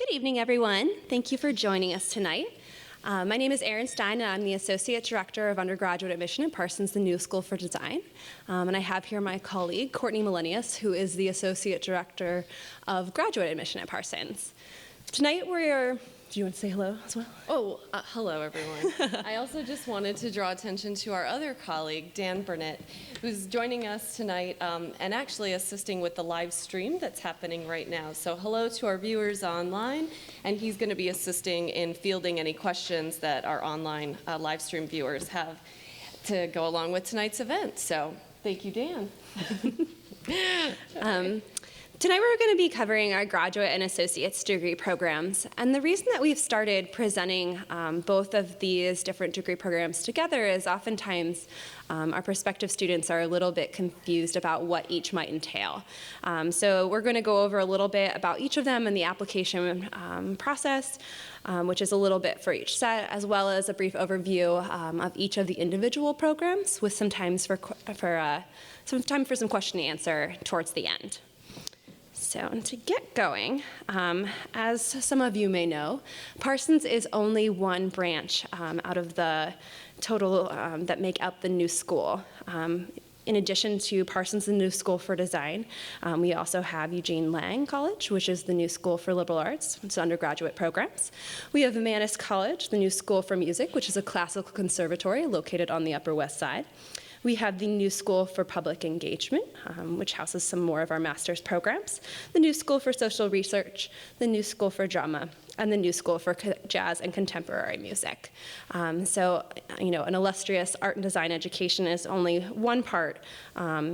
Good evening, everyone. Thank you for joining us tonight. My name is Erin Stein, and I'm the Associate Director of Undergraduate Admission at Parsons, the New School for Design. And I have here my colleague, Courtney Millennius, who is the Associate Director of Graduate Admission at Parsons. Tonight do you want to say hello as well? Hello, everyone. I also just wanted to draw attention to our other colleague, Dan Burnett, who's joining us tonight and actually assisting with the live stream that's happening right now. So hello to our viewers online, and he's going to be assisting in fielding any questions that our online live stream viewers have to go along with tonight's event. So thank you, Dan. Tonight we're going to be covering our graduate and associate's degree programs, and the reason that we've started presenting both of these different degree programs together is oftentimes our prospective students are a little bit confused about what each might entail. So we're going to go over a little bit about each of them and the application process, which is a little bit for each set, as well as a brief overview of each of the individual programs with some time for some question and answer towards the end. So to get going, as some of you may know, Parsons is only one branch out of the total that make up the new school. In addition to Parsons, the New School for Design, we also have Eugene Lang College, which is the New School for Liberal Arts. It's undergraduate programs. We have Mannes College, the New School for Music, which is a classical conservatory located on the Upper West Side. We have the New School for Public Engagement, which houses some more of our master's programs, the New School for Social Research, the New School for Drama, and the New School for Jazz and Contemporary Music. So, an illustrious art and design education is only one part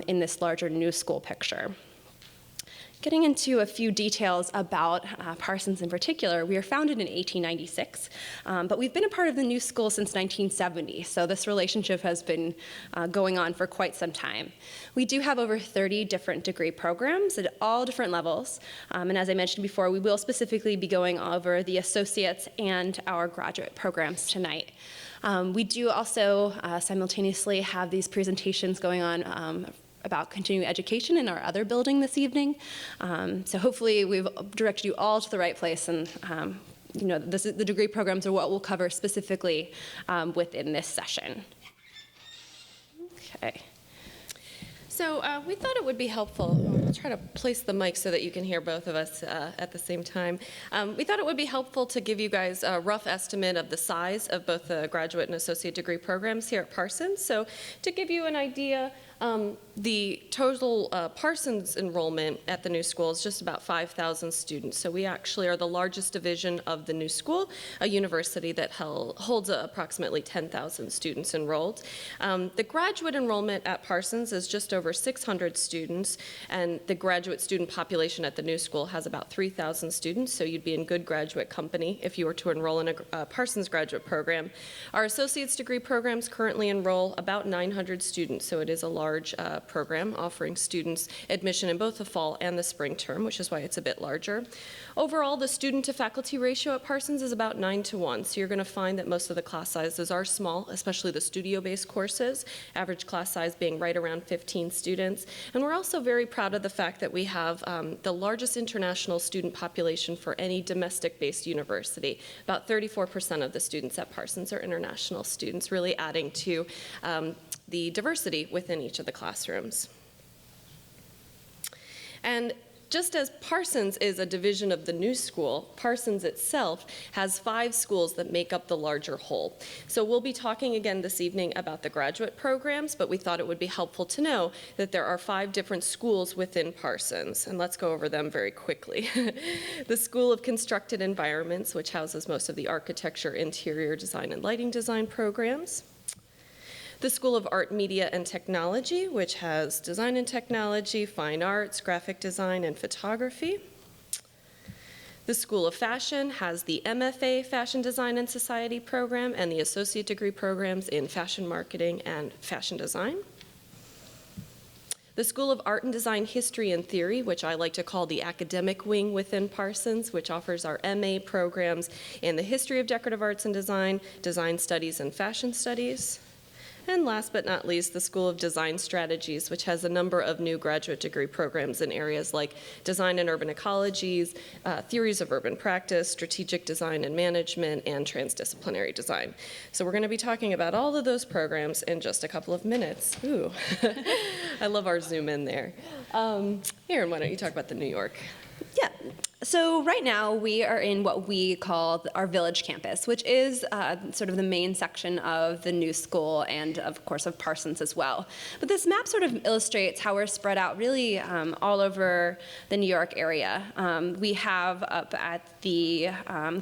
in this larger new school picture. Getting into a few details about Parsons in particular, we were founded in 1896, but we've been a part of the new school since 1970, so this relationship has been going on for quite some time. We do have over 30 different degree programs at all different levels, and as I mentioned before, we will specifically be going over the associates and our graduate programs tonight. We do also simultaneously have these presentations going on about continuing education in our other building this evening. So hopefully we've directed you all to the right place, and the degree programs are what we'll cover specifically within this session. Okay. So we thought it would be helpful, I'll try to place the mic so that you can hear both of us at the same time. We thought it would be helpful to give you guys a rough estimate of the size of both the graduate and associate degree programs here at Parsons. So to give you an idea, the total Parsons enrollment at the new school is just about 5,000 students. So we actually are the largest division of the new school, a university that holds approximately 10,000 students enrolled. The graduate enrollment at Parsons is just over 600 students, and the graduate student population at the new school has about 3,000 students, so you'd be in good graduate company if you were to enroll in a Parsons graduate program. Our associate's degree programs currently enroll about 900 students, so it is a large program offering students admission in both the fall and the spring term, which is why it's a bit larger. Overall, the student to faculty ratio at Parsons is about 9-to-1, so you're going to find that most of the class sizes are small, especially the studio-based courses, average class size being right around 15 students. And we're also very proud of the fact that we have the largest international student population for any domestic-based university. About 34% of the students at Parsons are international students, really adding to the diversity within each of the classrooms. And just as Parsons is a division of the new school, Parsons itself has 5 schools that make up the larger whole. So we'll be talking again this evening about the graduate programs, but we thought it would be helpful to know that there are 5 different schools within Parsons, and let's go over them very quickly. The School of Constructed Environments, which houses most of the architecture, interior design, and lighting design programs. The School of Art, Media, and Technology, which has design and technology, fine arts, graphic design, and photography. The School of Fashion has the MFA Fashion Design and Society program and the associate degree programs in fashion marketing and fashion design. The School of Art and Design History and Theory, which I like to call the academic wing within Parsons, which offers our MA programs in the history of decorative arts and design, design studies, and fashion studies. And last but not least, the School of Design Strategies, which has a number of new graduate degree programs in areas like design and urban ecologies, theories of urban practice, strategic design and management, and transdisciplinary design. So we're going to be talking about all of those programs in just a couple of minutes. Ooh, I love our zoom in there. Erin, why don't you talk about the New York? Yeah. So right now we are in what we call our village campus, which is sort of the main section of the new school and of course of Parsons as well. But this map sort of illustrates how we're spread out really all over the New York area. We have up at the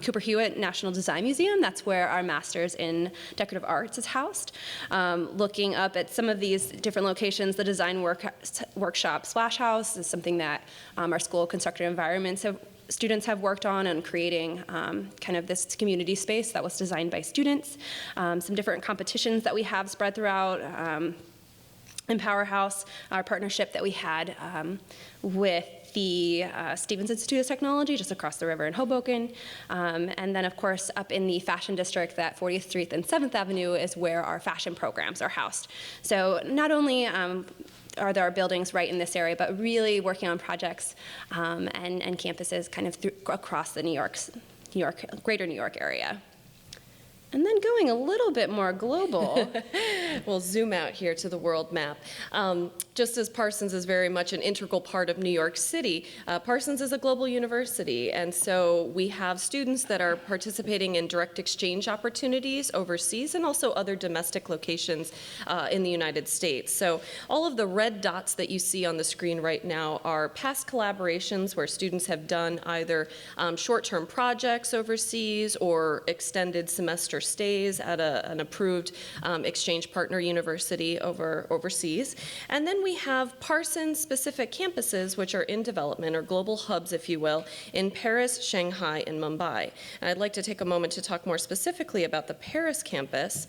Cooper Hewitt National Design Museum, that's where our Master's in Decorative Arts is housed. Looking up at some of these different locations, the Design Workshop Splash House is something that our school constructed environments students have worked on and creating kind of this community space that was designed by students. Some different competitions that we have spread throughout. In Powerhouse, our partnership that we had with the Stevens Institute of Technology just across the river in Hoboken. And then, of course, up in the Fashion District, that 40th Street and 7th Avenue is where our fashion programs are housed. So not only are there buildings right in this area, but really working on projects and campuses kind of across the greater New York area. And then going a little bit more global. We'll zoom out here to the world map. Just as Parsons is very much an integral part of New York City, Parsons is a global university, and so we have students that are participating in direct exchange opportunities overseas and also other domestic locations in the United States. So all of the red dots that you see on the screen right now are past collaborations where students have done either short-term projects overseas or extended semester stays at an approved exchange partner university overseas. And then we have Parsons-specific campuses, which are in development, or global hubs, if you will, in Paris, Shanghai, and Mumbai. And I'd like to take a moment to talk more specifically about the Paris campus,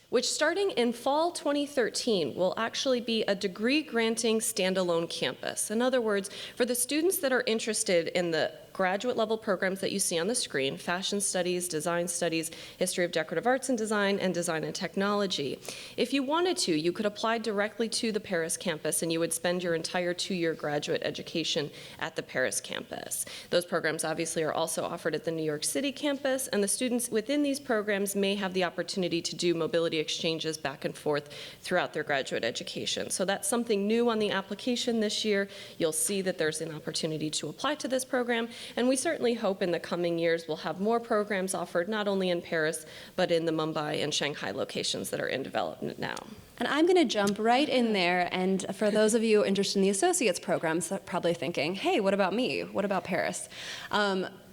which starting in fall 2013 will actually be a degree-granting standalone campus. In other words, for the students that are interested in the graduate level programs that you see on the screen, fashion studies, design studies, history of decorative arts and design and technology. If you wanted to, you could apply directly to the Paris campus and you would spend your entire 2-year graduate education at the Paris campus. Those programs obviously are also offered at the New York City campus, and the students within these programs may have the opportunity to do mobility exchanges back and forth throughout their graduate education. So that's something new on the application this year. You'll see that there's an opportunity to apply to this program. And we certainly hope in the coming years we'll have more programs offered not only in Paris, but in the Mumbai and Shanghai locations that are in development now. And I'm going to jump right in there. And for those of you interested in the associates programs, they're probably thinking, hey, what about me? What about Paris?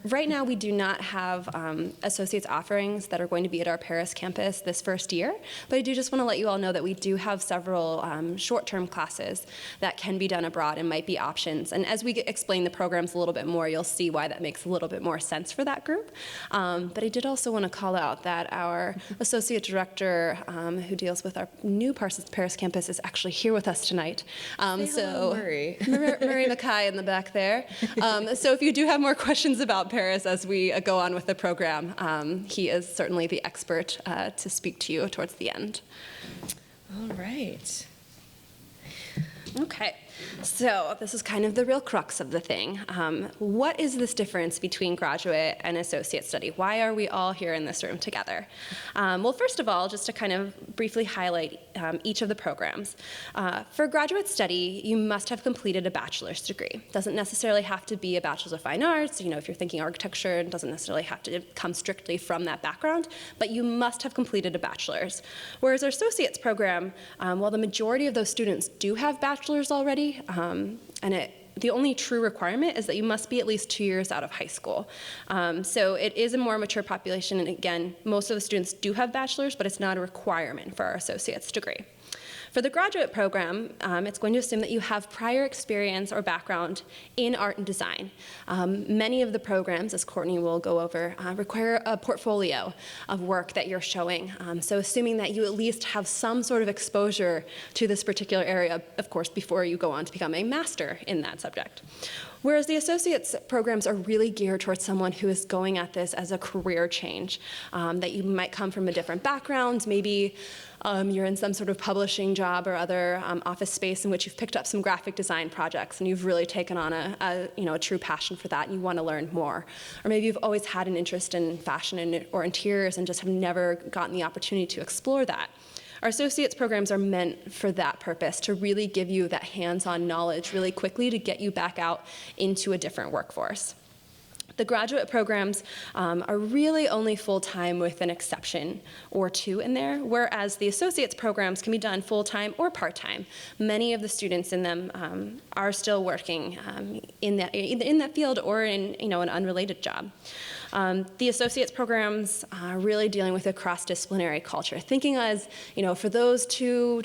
Right now, we do not have associates offerings that are going to be at our Paris campus this first year, but I do just want to let you all know that we do have several short-term classes that can be done abroad and might be options. And as we explain the programs a little bit more, you'll see why that makes a little bit more sense for that group. But I did also want to call out that our associate director who deals with our new Parsons Paris campus is actually here with us tonight. Hello, Murray. Murray Mackay in the back there. So if you do have more questions about Paris as we go on with the program, he is certainly the expert to speak to you towards the end. All right. Okay, so this is kind of the real crux of the thing. What is this difference between graduate and associate study? Why are we all here in this room together? Well, first of all, just to kind of briefly highlight each of the programs. For graduate study, you must have completed a bachelor's degree. Doesn't necessarily have to be a bachelor's of fine arts. You know, if you're thinking architecture, it doesn't necessarily have to come strictly from that background, but you must have completed a bachelor's. Whereas our associates program, while the majority of those students do have bachelor's already, the only true requirement is that you must be at least 2 years out of high school. So it is a more mature population, and again, most of the students do have bachelor's, but it's not a requirement for our associate's degree. For the graduate program, it's going to assume that you have prior experience or background in art and design. Many of the programs, as Courtney will go over, require a portfolio of work that you're showing. So assuming that you at least have some sort of exposure to this particular area, of course, before you go on to become a master in that subject. Whereas the associates programs are really geared towards someone who is going at this as a career change, that you might come from a different background, maybe you're in some sort of publishing job or other office space in which you've picked up some graphic design projects and you've really taken on a true passion for that and you want to learn more. Or maybe you've always had an interest in fashion or interiors and just have never gotten the opportunity to explore that. Our associates programs are meant for that purpose, to really give you that hands-on knowledge really quickly to get you back out into a different workforce. The graduate programs are really only full-time with an exception or two in there, whereas the associates programs can be done full-time or part-time. Many of the students in them are still working in that field or in an unrelated job. The associates programs are really dealing with a cross-disciplinary culture, thinking as, for those 2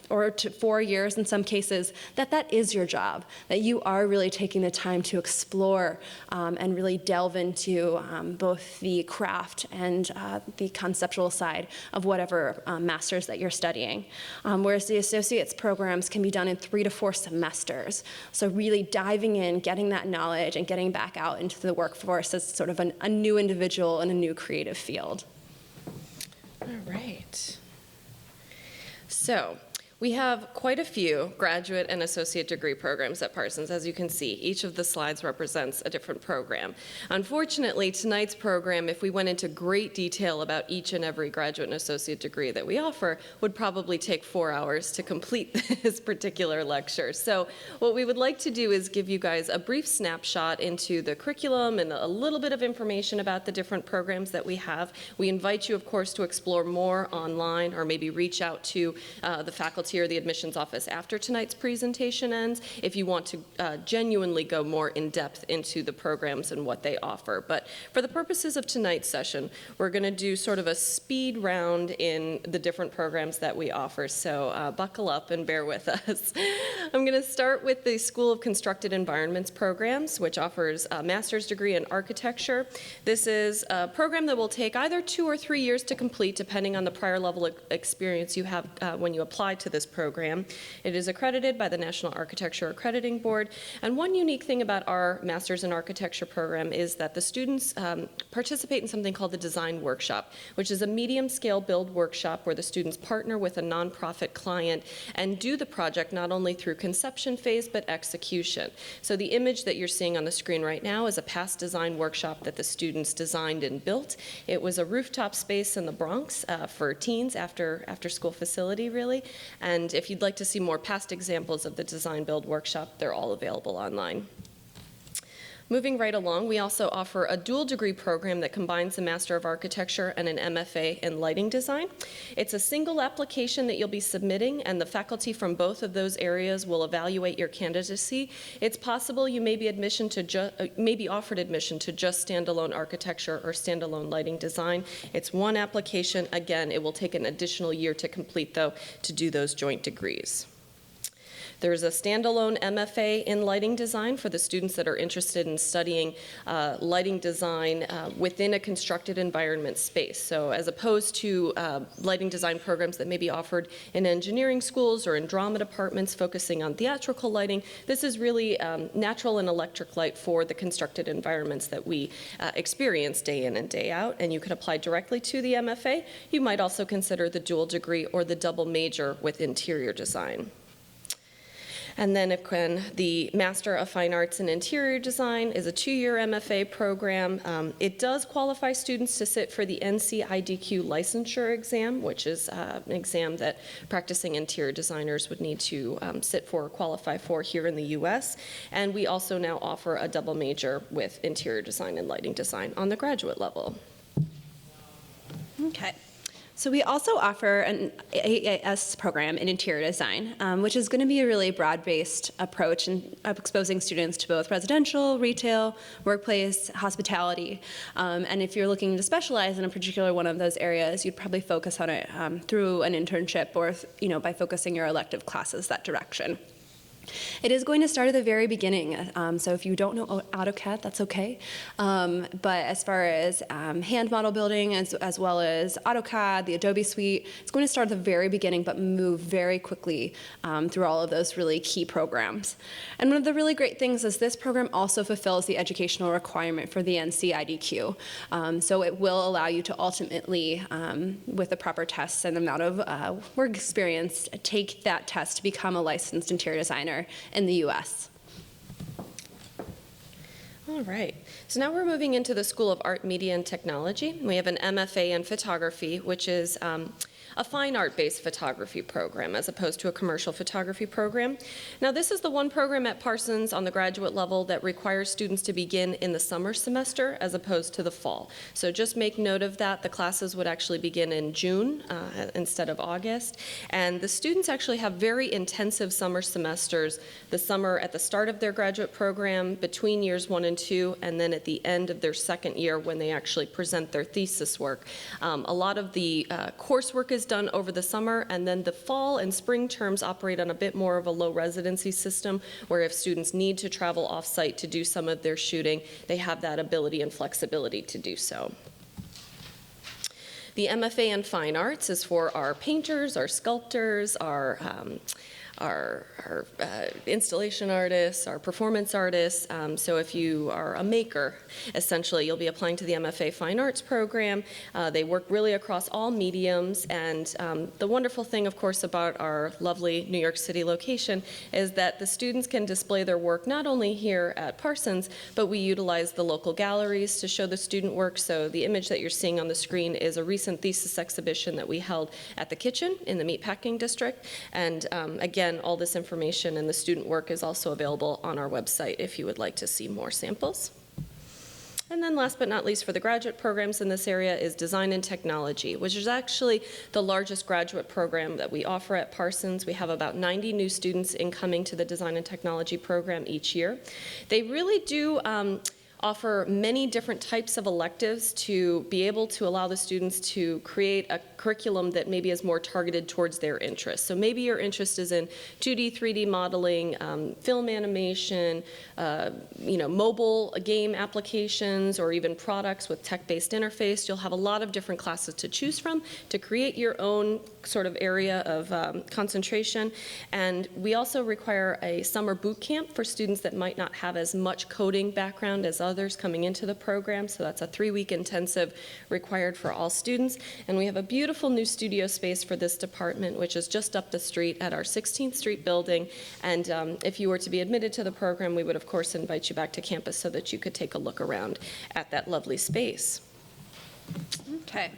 or 4 years in some cases, that is your job, that you are really taking the time to explore and really delve into both the craft and the conceptual side of whatever masters that you're studying. Whereas the associates programs can be done in 3 to 4 semesters. So really diving in, getting that knowledge, and getting back out into the workforce as sort of a new individual in a new creative field. All right. So we have quite a few graduate and associate degree programs at Parsons. As you can see, each of the slides represents a different program. Unfortunately, tonight's program, if we went into great detail about each and every graduate and associate degree that we offer, would probably take 4 hours to complete this particular lecture. So what we would like to do is give you guys a brief snapshot into the curriculum and a little bit of information about the different programs that we have. We invite you, of course, to explore more online or maybe reach out to the faculty or the admissions office after tonight's presentation ends if you want to genuinely go more in depth into the programs and what they offer. But for the purposes of tonight's session, we're going to do sort of a speed round in the different programs that we offer. So buckle up and bear with us. I'm going to start with the School of Constructed Environments programs, which offers a master's degree in architecture. This is a program that will take either 2 or 3 years to complete, depending on the prior level of experience you have when you apply to this program. It is accredited by the National Architecture Accrediting Board, and one unique thing about our Master's in Architecture program is that the students participate in something called the Design Workshop, which is a medium-scale build workshop where the students partner with a nonprofit client and do the project not only through conception phase but execution. So the image that you're seeing on the screen right now is a past design workshop that the students designed and built. It was a rooftop space in the Bronx for teens after school facility, really. And if you'd like to see more past examples of the Design Build Workshop, they're all available online. Moving right along, we also offer a dual degree program that combines a Master of Architecture and an MFA in Lighting Design. It's a single application that you'll be submitting, and the faculty from both of those areas will evaluate your candidacy. It's possible you may be offered admission to just standalone architecture or standalone lighting design. It's one application. Again, it will take an additional year to complete, though, to do those joint degrees. There's a standalone MFA in lighting design for the students that are interested in studying lighting design within a constructed environment space. So as opposed to lighting design programs that may be offered in engineering schools or in drama departments focusing on theatrical lighting, this is really natural and electric light for the constructed environments that we experience day in and day out. And you can apply directly to the MFA. You might also consider the dual degree or the double major with interior design. And then the Master of Fine Arts in Interior Design is a 2-year MFA program. It does qualify students to sit for the NCIDQ licensure exam, which is an exam that practicing interior designers would need to sit for or qualify for here in the US. And we also now offer a double major with interior design and lighting design on the graduate level. Okay. So we also offer an AAS program in interior design, which is going to be a really broad-based approach in exposing students to both residential, retail, workplace, hospitality. And if you're looking to specialize in a particular one of those areas, you'd probably focus on it through an internship or by focusing your elective classes that direction. It is going to start at the very beginning, so if you don't know AutoCAD, that's okay. But as far as hand model building, as well as AutoCAD, the Adobe suite, it's going to start at the very beginning, but move very quickly through all of those really key programs. And one of the really great things is this program also fulfills the educational requirement for the NC IDQ. So it will allow you to ultimately, with the proper tests and amount of work experience, take that test to become a licensed interior designer in the U.S. All right. So now we're moving into the School of Art, Media, and Technology. We have an MFA in photography, which is a fine art-based photography program as opposed to a commercial photography program. Now, this is the one program at Parsons on the graduate level that requires students to begin in the summer semester as opposed to the fall. So just make note of that. The classes would actually begin in June instead of August. And the students actually have very intensive summer semesters, the summer at the start of their graduate program, between years 1 and 2, and then at the end of their second year when they actually present their thesis work. A lot of the coursework is done over the summer, and then the fall and spring terms operate on a bit more of a low residency system, where if students need to travel off-site to do some of their shooting, they have that ability and flexibility to do so. The MFA in Fine Arts is for our painters, our sculptors, our installation artists, our performance artists. So if you are a maker, essentially, you'll be applying to the MFA Fine Arts program. They work really across all mediums. And the wonderful thing, of course, about our lovely New York City location is that the students can display their work not only here at Parsons, but we utilize the local galleries to show the student work. So the image that you're seeing on the screen is a recent thesis exhibition that we held at the Kitchen in the Meatpacking District. And again, all this information and the student work is also available on our website if you would like to see more samples. And then last but not least for the graduate programs in this area is Design and Technology, which is actually the largest graduate program that we offer at Parsons. We have about 90 new students incoming to the Design and Technology program each year. They really do offer many different types of electives to be able to allow the students to create a curriculum that maybe is more targeted towards their interests. So maybe your interest is in 2D, 3D modeling, film animation, mobile game applications, or even products with tech-based interface. You'll have a lot of different classes to choose from to create your own sort of area of concentration. And we also require a summer boot camp for students that might not have as much coding background as others coming into the program. So that's a 3-week intensive required for all students. And we have a beautiful new studio space for this department, which is just up the street at our 16th Street building. And if you were to be admitted to the program, we would, of course, invite you back to campus so that you could take a look around at that lovely space. Okay,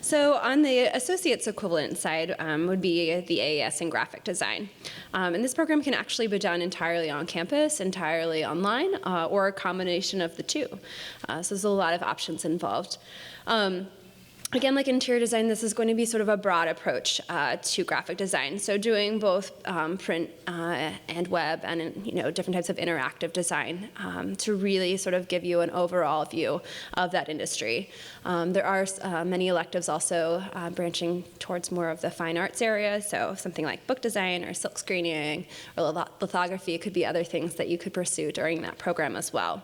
so on the associate's equivalent side would be the AAS and Graphic Design. And this program can actually be done entirely on campus, entirely online, or a combination of the two. So there's a lot of options involved. Again, like interior design, this is going to be sort of a broad approach to graphic design. So doing both print and web and different types of interactive design to really sort of give you an overall view of that industry. There are many electives also branching towards more of the fine arts area. So something like book design or silk screening or lithography could be other things that you could pursue during that program as well.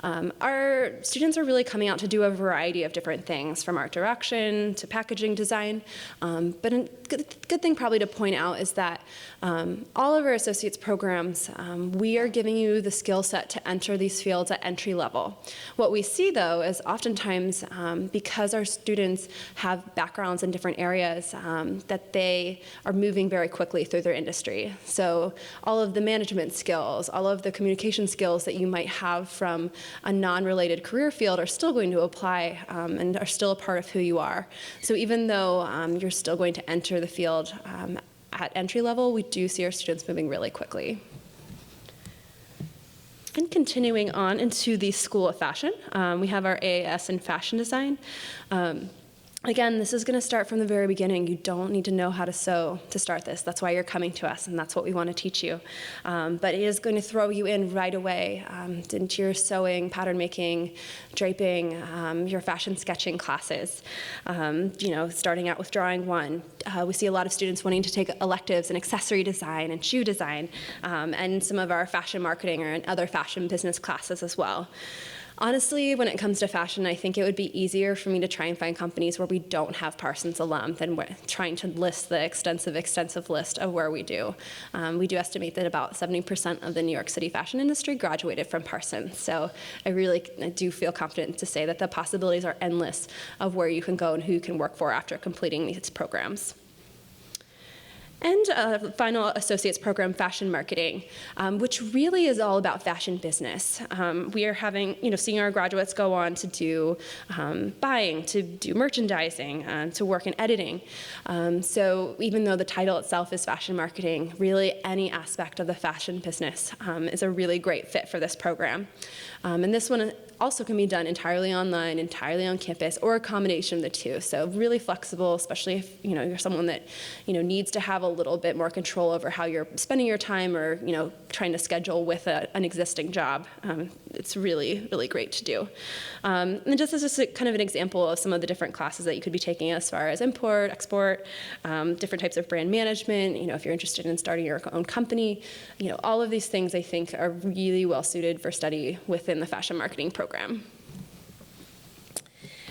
Our students are really coming out to do a variety of different things, from art direction to packaging design. But a good thing probably to point out is that all of our associates programs, we are giving you the skill set to enter these fields at entry level. What we see, though, is oftentimes because our students have backgrounds in different areas, that they are moving very quickly through their industry. So all of the management skills, all of the communication skills that you might have from a non-related career field are still going to apply and are still a part of who you are. So even though you're still going to enter the field at entry level, we do see our students moving really quickly. And continuing on into the School of Fashion, we have our AAS in Fashion Design. Again, this is going to start from the very beginning. You don't need to know how to sew to start this. That's why you're coming to us, and that's what we want to teach you. But it is going to throw you in right away into your sewing, pattern making, draping, your fashion sketching classes. Starting out with drawing one. We see a lot of students wanting to take electives in accessory design and shoe design, and some of our fashion marketing or other fashion business classes as well. Honestly, when it comes to fashion, I think it would be easier for me to try and find companies where we don't have Parsons alum than we're trying to list the extensive list of where we do. We do estimate that about 70% of the New York City fashion industry graduated from Parsons. So I do feel confident to say that the possibilities are endless of where you can go and who you can work for after completing these programs. And final associate's program, fashion marketing, which really is all about fashion business. We are seeing our graduates go on to do buying, to do merchandising, to work in editing. So even though the title itself is fashion marketing, really any aspect of the fashion business is a really great fit for this program. And this one also can be done entirely online, entirely on campus, or a combination of the two. So really flexible, especially if you're someone that needs to have a little bit more control over how you're spending your time, or trying to schedule with an existing job. It's really, really great to do. And just as a kind of an example of some of the different classes that you could be taking as far as import, export, different types of brand management. If you're interested in starting your own company, all of these things I think are really well suited for study within the fashion marketing program.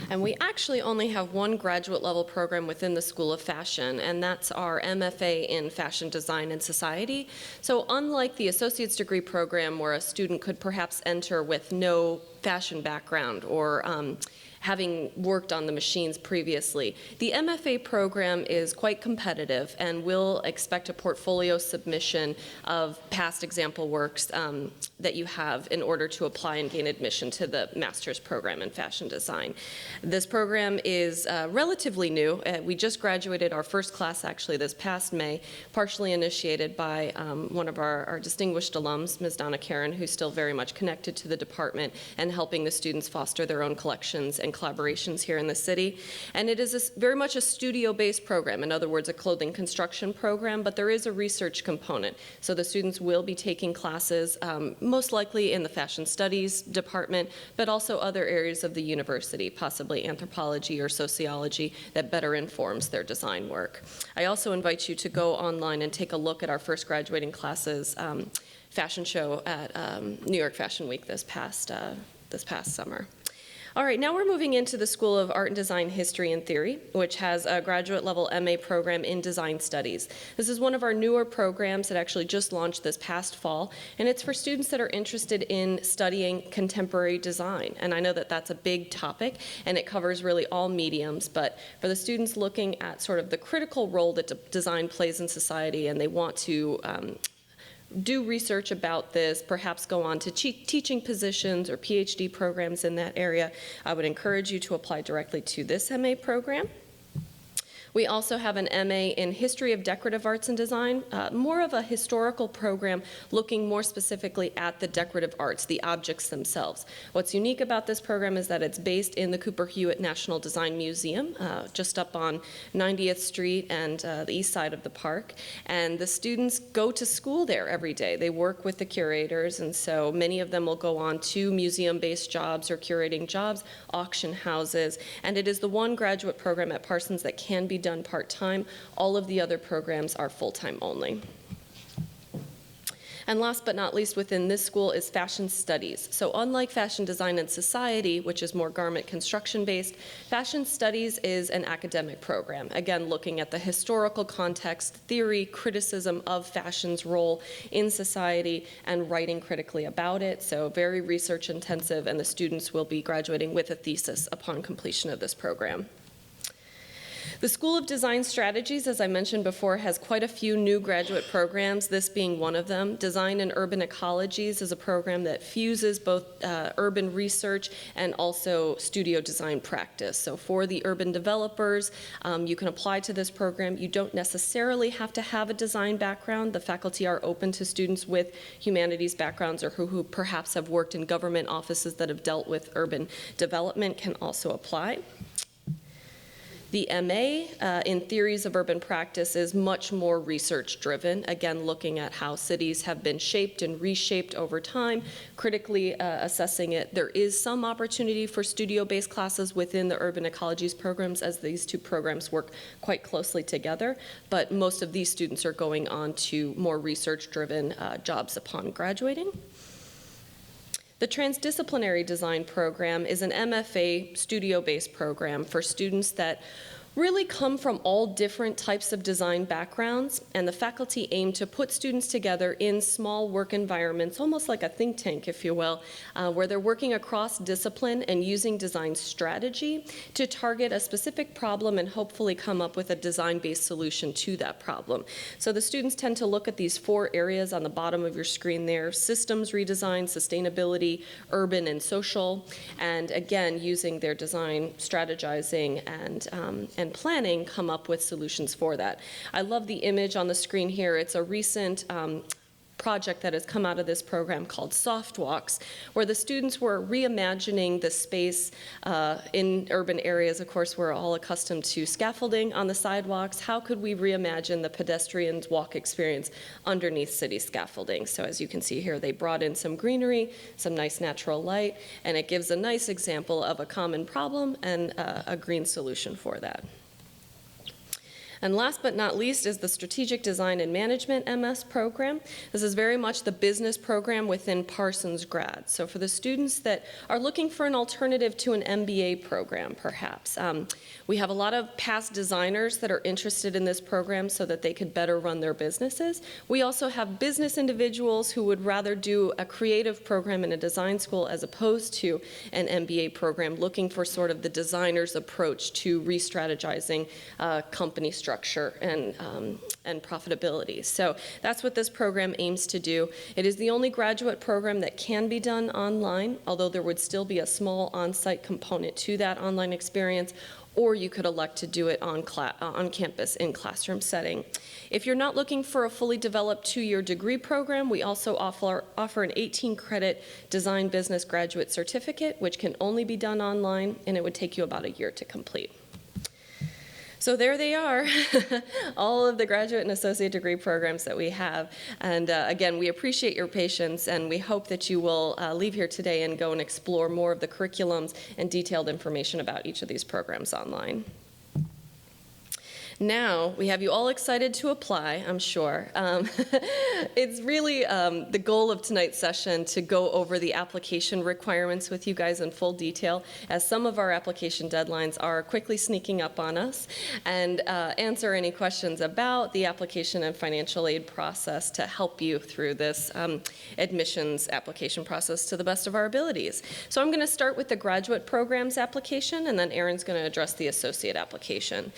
And we actually only have one graduate level program within the School of Fashion, and that's our MFA in Fashion Design and Society. So unlike the associate's degree program where a student could perhaps enter with no fashion background or having worked on the machines previously, the MFA program is quite competitive and will expect a portfolio submission of past example works that you have in order to apply and gain admission to the master's program in fashion design. This program is relatively new. We just graduated our first class actually this past May, partially initiated by one of our distinguished alums, Ms. Donna Karen, who's still very much connected to the department and helping the students foster their own collections and collaborations here in the city. And it is very much a studio-based program, in other words, a clothing construction program, but there is a research component. So the students will be taking classes, most likely in the fashion studies department, but also other areas of the university, possibly anthropology or sociology, that better informs their design work. I also invite you to go online and take a look at our first graduating classes fashion show at New York Fashion Week this past summer. All right, now we're moving into the School of Art and Design History and Theory, which has a graduate level MA program in design studies. This is one of our newer programs that actually just launched this past fall, and it's for students that are interested in studying contemporary design. And I know that that's a big topic, and it covers really all mediums, but for the students looking at sort of the critical role that design plays in society, and they want to do research about this, perhaps go on to teaching positions or PhD programs in that area, I would encourage you to apply directly to this MA program. We also have an MA in History of Decorative Arts and Design, more of a historical program looking more specifically at the decorative arts, the objects themselves. What's unique about this program is that it's based in the Cooper Hewitt National Design Museum, just up on 90th Street and the east side of the park. And the students go to school there every day. They work with the curators, and so many of them will go on to museum-based jobs or curating jobs, auction houses, and it is the one graduate program at Parsons that can be done part-time. All of the other programs are full-time only. And last but not least within this school is fashion studies. So unlike fashion design and society, which is more garment construction based, fashion studies is an academic program. Again, looking at the historical context, theory, criticism of fashion's role in society, and writing critically about it. So very research intensive, and the students will be graduating with a thesis upon completion of this program. The School of Design Strategies, as I mentioned before, has quite a few new graduate programs, this being one of them. Design and Urban Ecologies is a program that fuses both urban research and also studio design practice. So for the urban developers, you can apply to this program. You don't necessarily have to have a design background. The faculty are open to students with humanities backgrounds or who perhaps have worked in government offices that have dealt with urban development can also apply. The MA in Theories of Urban Practice is much more research-driven, again, looking at how cities have been shaped and reshaped over time, critically assessing it. There is some opportunity for studio-based classes within the Urban Ecologies programs, as these two programs work quite closely together, but most of these students are going on to more research-driven jobs upon graduating. The Transdisciplinary Design Program is an MFA studio-based program for students that really come from all different types of design backgrounds, and the faculty aim to put students together in small work environments, almost like a think tank, if you will, where they're working across discipline and using design strategy to target a specific problem and hopefully come up with a design-based solution to that problem. So the students tend to look at these 4 areas on the bottom of your screen there: systems redesign, sustainability, urban, and social, and again, using their design strategizing and planning, come up with solutions for that. I love the image on the screen here. It's a recent project that has come out of this program called Soft Walks, where the students were reimagining the space in urban areas. Of course, we're all accustomed to scaffolding on the sidewalks. How could we reimagine the pedestrian's walk experience underneath city scaffolding? So as you can see here, they brought in some greenery, some nice natural light, and it gives a nice example of a common problem and a green solution for that. And last but not least is the Strategic Design and Management MS program. This is very much the business program within Parsons Grad. So for the students that are looking for an alternative to an MBA program, perhaps, we have a lot of past designers that are interested in this program so that they could better run their businesses. We also have business individuals who would rather do a creative program in a design school as opposed to an MBA program, looking for sort of the designer's approach to re-strategizing company structure and profitability. So that's what this program aims to do. It is the only graduate program that can be done online, although there would still be a small on-site component to that online experience, or you could elect to do it on campus in classroom setting. If you're not looking for a fully developed 2-year degree program, we also offer an 18-credit design business graduate certificate, which can only be done online, and it would take you about a year to complete. So there they are, all of the graduate and associate degree programs that we have. And again, we appreciate your patience, and we hope that you will leave here today and go and explore more of the curriculums and detailed information about each of these programs online. Now, we have you all excited to apply, I'm sure. It's really the goal of tonight's session to go over the application requirements with you guys in full detail, as some of our application deadlines are quickly sneaking up on us, and answer any questions about the application and financial aid process to help you through this admissions application process to the best of our abilities. So I'm going to start with the graduate programs application, and then Erin's going to address the associate application.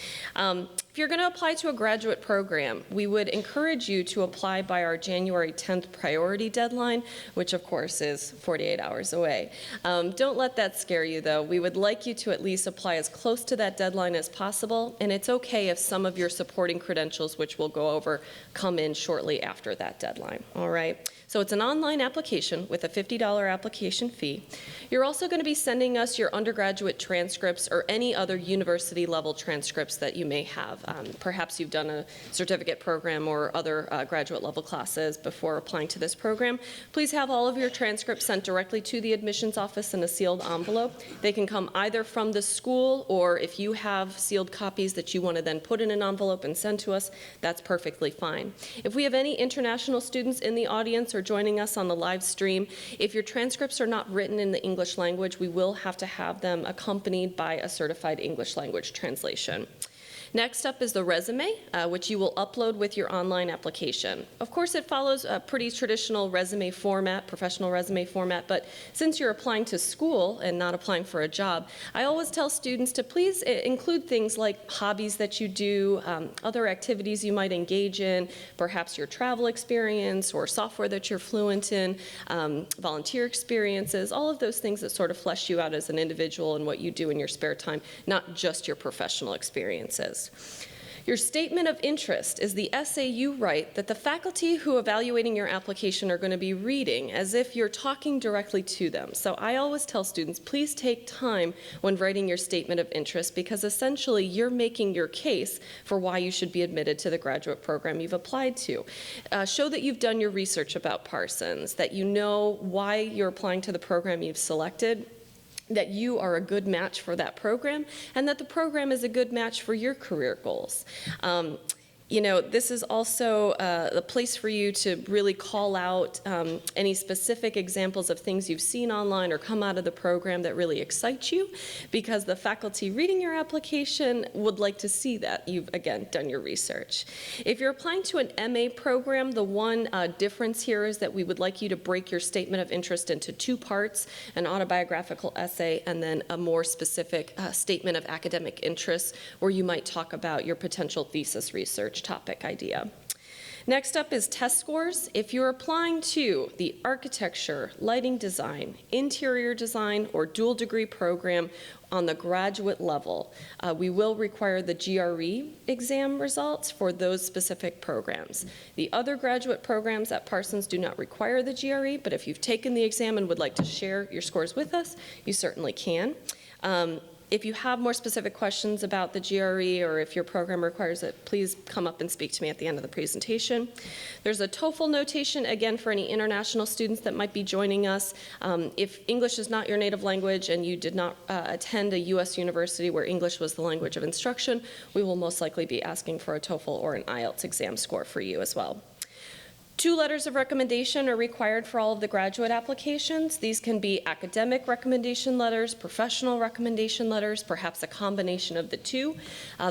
If you're going to apply to a graduate program, we would encourage you to apply by our January 10th priority deadline, which of course is 48 hours away. Don't let that scare you, though. We would like you to at least apply as close to that deadline as possible, and it's okay if some of your supporting credentials, which we'll go over, come in shortly after that deadline. All right? So it's an online application with a $50 application fee. You're also going to be sending us your undergraduate transcripts or any other university level transcripts that you may have. Perhaps you've done a certificate program or other graduate level classes before applying to this program. Please have all of your transcripts sent directly to the admissions office in a sealed envelope. They can come either from the school, or if you have sealed copies that you want to then put in an envelope and send to us, that's perfectly fine. If we have any international students in the audience or joining us on the live stream, if your transcripts are not written in the English language, we will have to have them accompanied by a certified English language translation. Next up is the resume, which you will upload with your online application. Of course, it follows a pretty traditional resume format, professional resume format, but since you're applying to school and not applying for a job, I always tell students to please include things like hobbies that you do, other activities you might engage in, perhaps your travel experience or software that you're fluent in, volunteer experiences, all of those things that sort of flesh you out as an individual and what you do in your spare time, not just your professional experiences. Your statement of interest is the essay you write that the faculty who are evaluating your application are going to be reading as if you're talking directly to them. So I always tell students, please take time when writing your statement of interest, because essentially you're making your case for why you should be admitted to the graduate program you've applied to. Show that you've done your research about Parsons, that you know why you're applying to the program you've selected, that you are a good match for that program, and that the program is a good match for your career goals. You know, this is also a place for you to really call out any specific examples of things you've seen online or come out of the program that really excite you, because the faculty reading your application would like to see that you've, again, done your research. If you're applying to an MA program, the one difference here is that we would like you to break your statement of interest into two parts, an autobiographical essay and then a more specific statement of academic interest, where you might talk about your potential thesis research topic idea. Next up is test scores. If you're applying to the architecture, lighting design, interior design, or dual degree program on the graduate level, we will require the GRE exam results for those specific programs. The other graduate programs at Parsons do not require the GRE, but if you've taken the exam and would like to share your scores with us, you certainly can. If you have more specific questions about the GRE or if your program requires it, please come up and speak to me at the end of the presentation. There's a TOEFL notation, again, for any international students that might be joining us. If English is not your native language and you did not attend a U.S. university where English was the language of instruction, we will most likely be asking for a TOEFL or an IELTS exam score for you as well. 2 letters of recommendation are required for all of the graduate applications. These can be academic recommendation letters, professional recommendation letters, perhaps a combination of the two.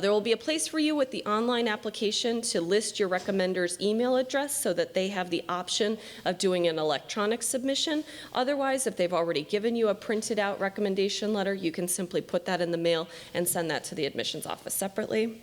There will be a place for you with the online application to list your recommender's email address so that they have the option of doing an electronic submission. Otherwise, if they've already given you a printed out recommendation letter, you can simply put that in the mail and send that to the admissions office separately.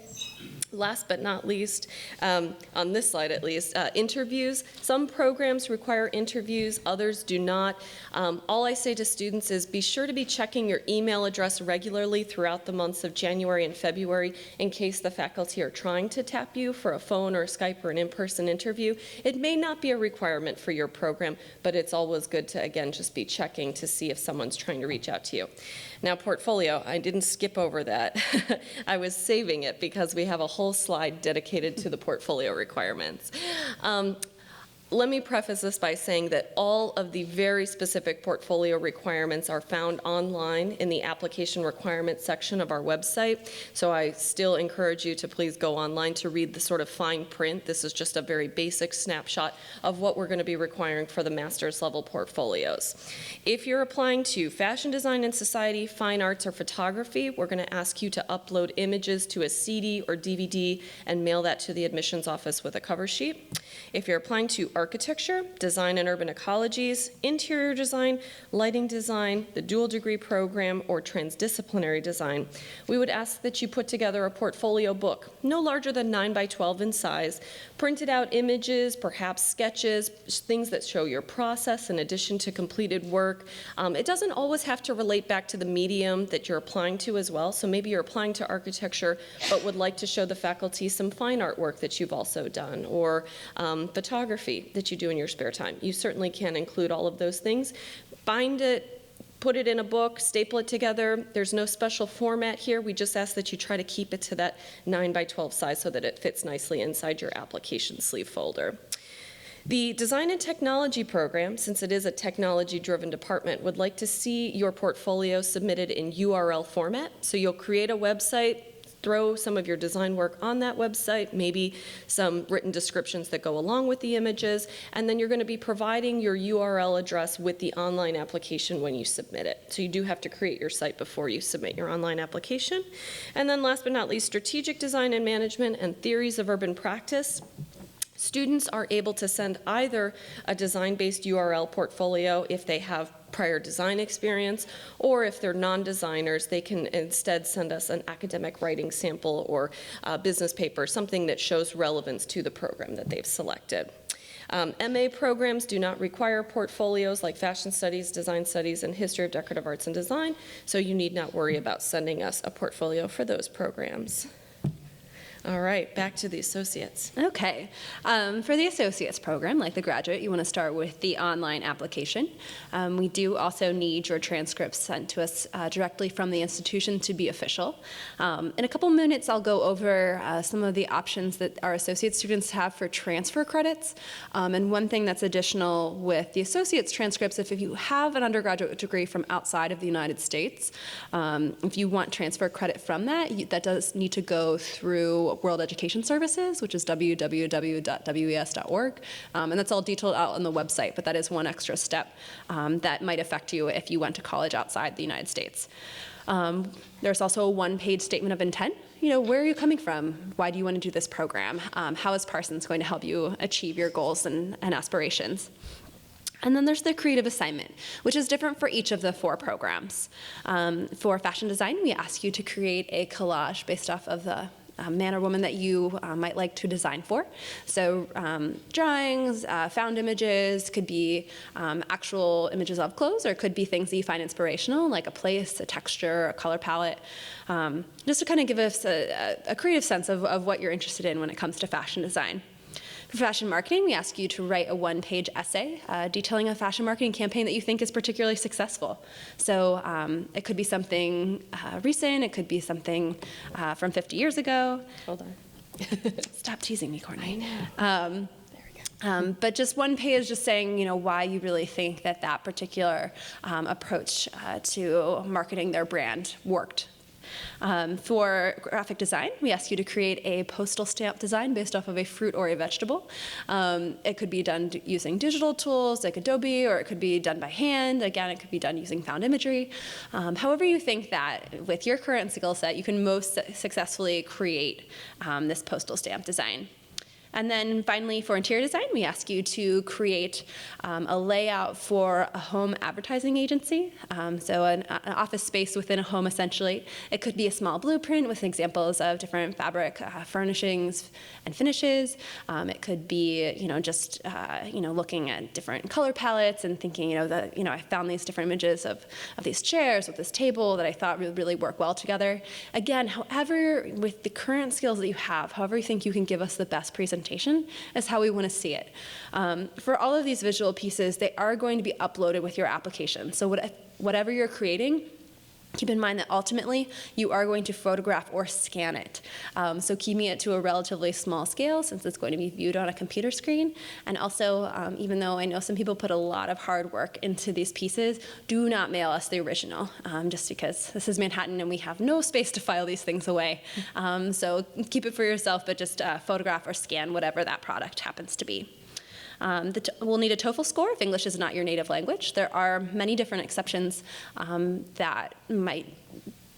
Last but not least, on this slide at least, interviews. Some programs require interviews, others do not. All I say to students is be sure to be checking your email address regularly throughout the months of January and February in case the faculty are trying to tap you for a phone or a Skype or an in-person interview. It may not be a requirement for your program, but it's always good to, again, just be checking to see if someone's trying to reach out to you. Now, portfolio, I didn't skip over that. I was saving it because we have a whole slide dedicated to the portfolio requirements. Let me preface this by saying that all of the very specific portfolio requirements are found online in the application requirements section of our website. So I still encourage you to please go online to read the sort of fine print. This is just a very basic snapshot of what we're going to be requiring for the master's level portfolios. If you're applying to fashion design and society, fine arts, or photography, we're going to ask you to upload images to a CD or DVD and mail that to the admissions office with a cover sheet. If you're applying to architecture, design and urban ecologies, interior design, lighting design, the dual degree program, or transdisciplinary design, we would ask that you put together a portfolio book, no larger than 9 by 12 in size, printed out images, perhaps sketches, things that show your process in addition to completed work. It doesn't always have to relate back to the medium that you're applying to as well. So maybe you're applying to architecture, but would like to show the faculty some fine art work that you've also done, or photography that you do in your spare time. You certainly can include all of those things. Bind it, put it in a book, staple it together. There's no special format here. We just ask that you try to keep it to that 9 by 12 size so that it fits nicely inside your application sleeve folder. The Design and Technology program, since it is a technology-driven department, would like to see your portfolio submitted in URL format. So you'll create a website, throw some of your design work on that website, maybe some written descriptions that go along with the images, and then you're going to be providing your URL address with the online application when you submit it. So you do have to create your site before you submit your online application. And then last but not least, strategic design and management and theories of urban practice. Students are able to send either a design-based URL portfolio if they have prior design experience, or if they're non-designers, they can instead send us an academic writing sample or a business paper, something that shows relevance to the program that they've selected. MA programs do not require portfolios like fashion studies, design studies, and history of decorative arts and design, so you need not worry about sending us a portfolio for those programs. All right, back to the associates. Okay. For the associates program, like the graduate, you want to start with the online application. We do also need your transcripts sent to us directly from the institution to be official. In a couple minutes, I'll go over some of the options that our associate students have for transfer credits. And one thing that's additional with the associate's transcripts, if you have an undergraduate degree from outside of the United States, if you want transfer credit from that, that does need to go through World Education Services, which is www.wes.org. And that's all detailed out on the website, but that is one extra step that might affect you if you went to college outside the United States. There's also a one-page statement of intent. Where are you coming from? Why do you want to do this program? How is Parsons going to help you achieve your goals and aspirations? And then there's the creative assignment, which is different for each of the 4 programs. For fashion design, we ask you to create a collage based off of the man or woman that you might like to design for. So drawings, found images, could be actual images of clothes, or it could be things that you find inspirational, like a place, a texture, a color palette, just to kind of give us a creative sense of what you're interested in when it comes to fashion design. For fashion marketing, we ask you to write a one-page essay detailing a fashion marketing campaign that you think is particularly successful. So it could be something recent, it could be something from 50 years ago. Hold on. Stop teasing me, Courtney. I know. There we go. But just one page just saying, why you really think that particular approach to marketing their brand worked. For graphic design, we ask you to create a postal stamp design based off of a fruit or a vegetable. It could be done using digital tools like Adobe, or it could be done by hand. Again, it could be done using found imagery. However you think that with your current skill set, you can most successfully create this postal stamp design. And then finally, for interior design, we ask you to create a layout for a home advertising agency, so an office space within a home, essentially. It could be a small blueprint with examples of different fabric furnishings and finishes. It could be, just looking at different color palettes and thinking, I found these different images of these chairs with this table that I thought would really work well together. Again, however, with the current skills that you have, however you think you can give us the best presentation is how we want to see it. For all of these visual pieces, they are going to be uploaded with your application. So whatever you're creating, keep in mind that ultimately you are going to photograph or scan it. So keeping it to a relatively small scale, since it's going to be viewed on a computer screen. And also, even though I know some people put a lot of hard work into these pieces, do not mail us the original, just because this is Manhattan and we have no space to file these things away. So keep it for yourself, but just photograph or scan whatever that product happens to be. We'll need a TOEFL score if English is not your native language. There are many different exceptions that might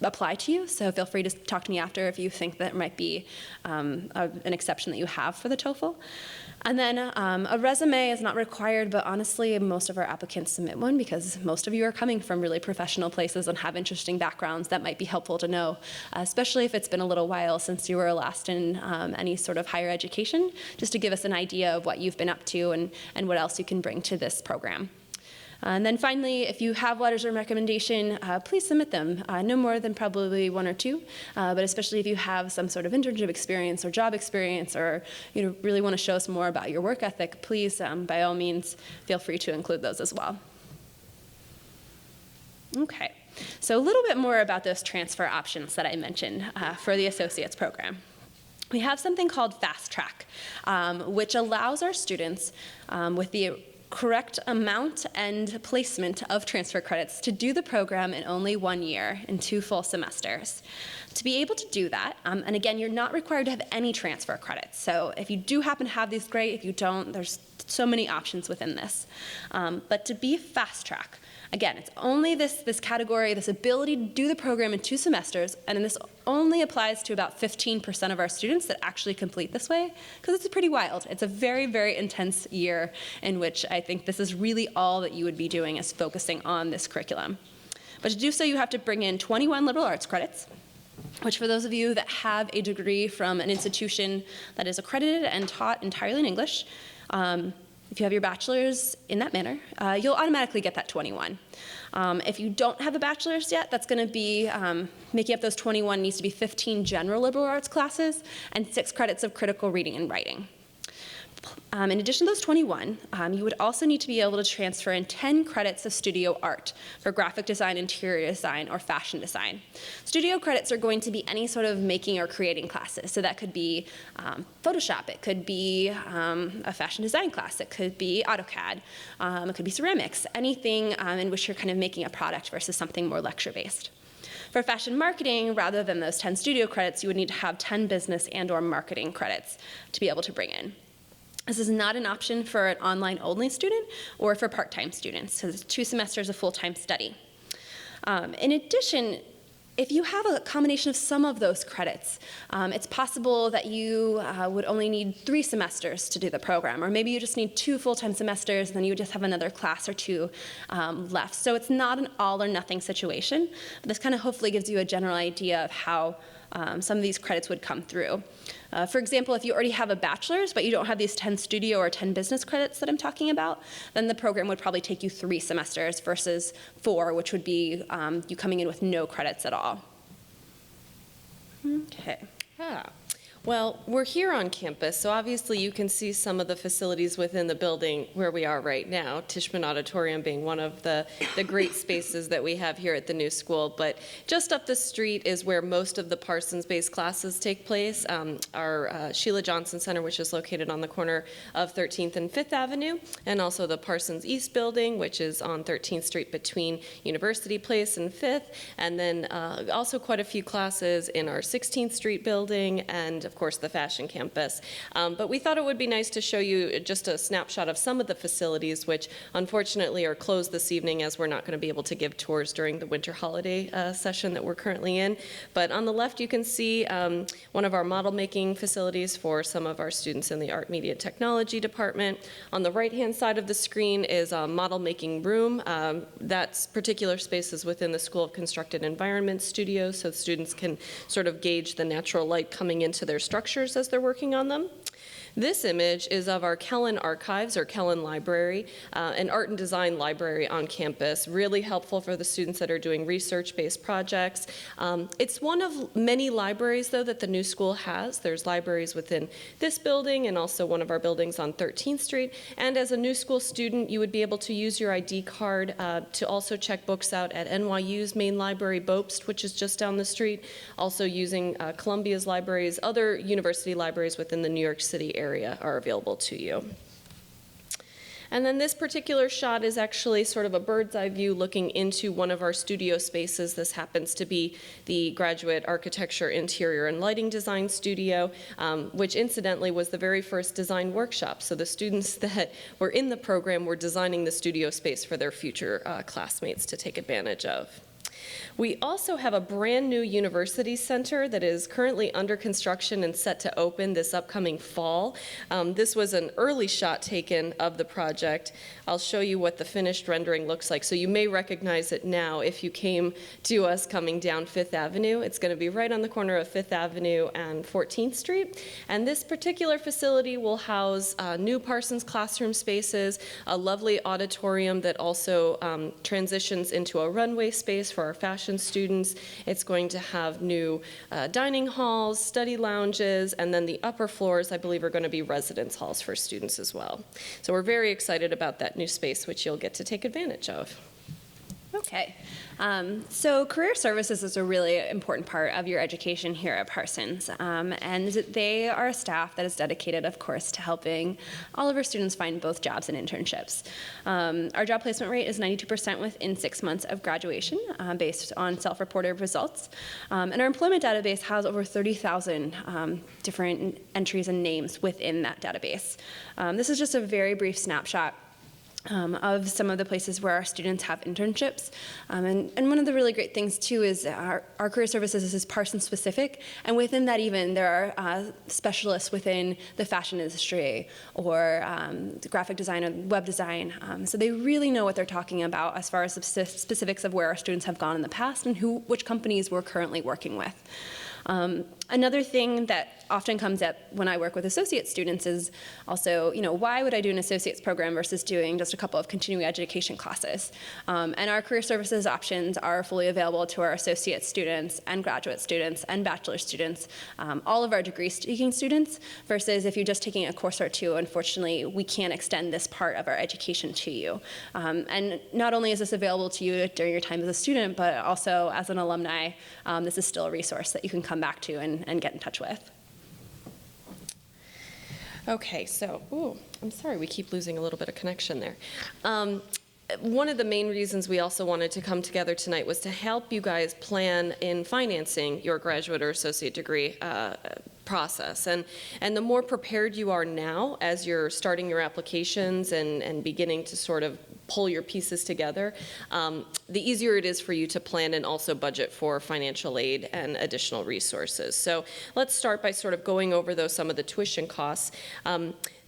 apply to you, so feel free to talk to me after if you think that might be an exception that you have for the TOEFL. And then a resume is not required, but honestly, most of our applicants submit one because most of you are coming from really professional places and have interesting backgrounds that might be helpful to know, especially if it's been a little while since you were last in any sort of higher education, just to give us an idea of what you've been up to and what else you can bring to this program. And then finally, if you have letters of recommendation, please submit them. No more than probably 1 or 2, but especially if you have some sort of internship experience or job experience, or really want to show us more about your work ethic, please, by all means, feel free to include those as well. Okay, so a little bit more about those transfer options that I mentioned for the associates program. We have something called Fast Track, which allows our students with the correct amount and placement of transfer credits to do the program in only 1 year, in 2 full semesters. To be able to do that, and again, you're not required to have any transfer credits. So if you do happen to have these, great. If you don't, there's so many options within this. But to be fast track, again, it's only this category, this ability to do the program in 2 semesters, and this only applies to about 15% of our students that actually complete this way, because it's pretty wild. It's a very, very intense year in which I think this is really all that you would be doing, is focusing on this curriculum. But to do so, you have to bring in 21 liberal arts credits, which for those of you that have a degree from an institution that is accredited and taught entirely in English, If you have your bachelor's in that manner, you'll automatically get that 21. If you don't have a bachelor's yet, that's going to be, making up those 21 needs to be 15 general liberal arts classes and 6 credits of critical reading and writing. In addition to those 21, you would also need to be able to transfer in 10 credits of studio art for graphic design, interior design, or fashion design. Studio credits are going to be any sort of making or creating classes. So that could be Photoshop, it could be a fashion design class, it could be AutoCAD, it could be ceramics, anything in which you're kind of making a product versus something more lecture-based. For fashion marketing, rather than those 10 studio credits, you would need to have 10 business and/or marketing credits to be able to bring in. This is not an option for an online-only student or for part-time students, so it's 2 semesters of full-time study. In addition, if you have a combination of some of those credits, it's possible that you would only need 3 semesters to do the program, or maybe you just need 2 full-time semesters, and then you would just have another class or 2 left. So it's not an all-or-nothing situation, but this kind of hopefully gives you a general idea of how some of these credits would come through. For example, if you already have a bachelor's, but you don't have these 10 studio or 10 business credits that I'm talking about, then the program would probably take you 3 semesters versus 4, which would be you coming in with no credits at all. Okay. Well, we're here on campus, so obviously you can see some of the facilities within the building where we are right now, Tishman Auditorium being one of the great spaces that we have here at the new school. But just up the street is where most of the Parsons-based classes take place, our Sheila Johnson Center, which is located on the corner of 13th and 5th Avenue, and also the Parsons East Building, which is on 13th Street between University Place and 5th, and then also quite a few classes in our 16th Street building, and of course, the fashion campus. But we thought it would be nice to show you just a snapshot of some of the facilities, which unfortunately are closed this evening as we're not going to be able to give tours during the winter holiday session that we're currently in. But on the left, you can see one of our model making facilities for some of our students in the Art, Media, Technology department. On the right-hand side of the screen is a model making room. That particular space is within the School of Constructed Environment studio, so students can sort of gauge the natural light coming into their structures as they're working on them. This image is of our Kellen Archives, or Kellen Library, an art and design library on campus, really helpful for the students that are doing research-based projects. It's one of many libraries, though, that the new school has. There's libraries within this building and also one of our buildings on 13th Street. And as a new school student, you would be able to use your ID card to also check books out at NYU's main library, Bopst, which is just down the street, also using Columbia's libraries. Other university libraries within the New York City area are available to you. And then this particular shot is actually sort of a bird's eye view looking into one of our studio spaces. This happens to be the Graduate Architecture, Interior, and Lighting Design Studio, which incidentally was the very first design workshop. So the students that were in the program were designing the studio space for their future classmates to take advantage of. We also have a brand new university center that is currently under construction and set to open this upcoming fall. This was an early shot taken of the project. I'll show you what the finished rendering looks like. So you may recognize it now if you came to us coming down 5th Avenue. It's going to be right on the corner of 5th Avenue and 14th Street. And this particular facility will house new Parsons classroom spaces, a lovely auditorium that also transitions into a runway space for our fashion students. It's going to have new dining halls, study lounges, and then the upper floors, I believe, are going to be residence halls for students as well. So we're very excited about that new space, which you'll get to take advantage of. Okay. So career services is a really important part of your education here at Parsons. And they are a staff that is dedicated, of course, to helping all of our students find both jobs and internships. Our job placement rate is 92% within 6 months of graduation, based on self-reported results. And our employment database has over 30,000 different entries and names within that database. This is just a very brief snapshot of some of the places where our students have internships. And one of the really great things, too, is our career services is Parsons specific, and within that even, there are specialists within the fashion industry or graphic design or web design. So they really know what they're talking about as far as the specifics of where our students have gone in the past and which companies we're currently working with. Another thing that often comes up when I work with associate students is also, why would I do an associate's program versus doing just a couple of continuing education classes? And our career services options are fully available to our associate students and graduate students and bachelor students, all of our degree-seeking students, versus if you're just taking a course or two, unfortunately, we can't extend this part of our education to you. And not only is this available to you during your time as a student, but also as an alumni, this is still a resource that you can come back to and get in touch with. Okay, so, I'm sorry, we keep losing a little bit of connection there. One of the main reasons we also wanted to come together tonight was to help you guys plan in financing your graduate or associate degree process. And the more prepared you are now as you're starting your applications and beginning to sort of pull your pieces together, the easier it is for you to plan and also budget for financial aid and additional resources. So let's start by sort of going over some of the tuition costs.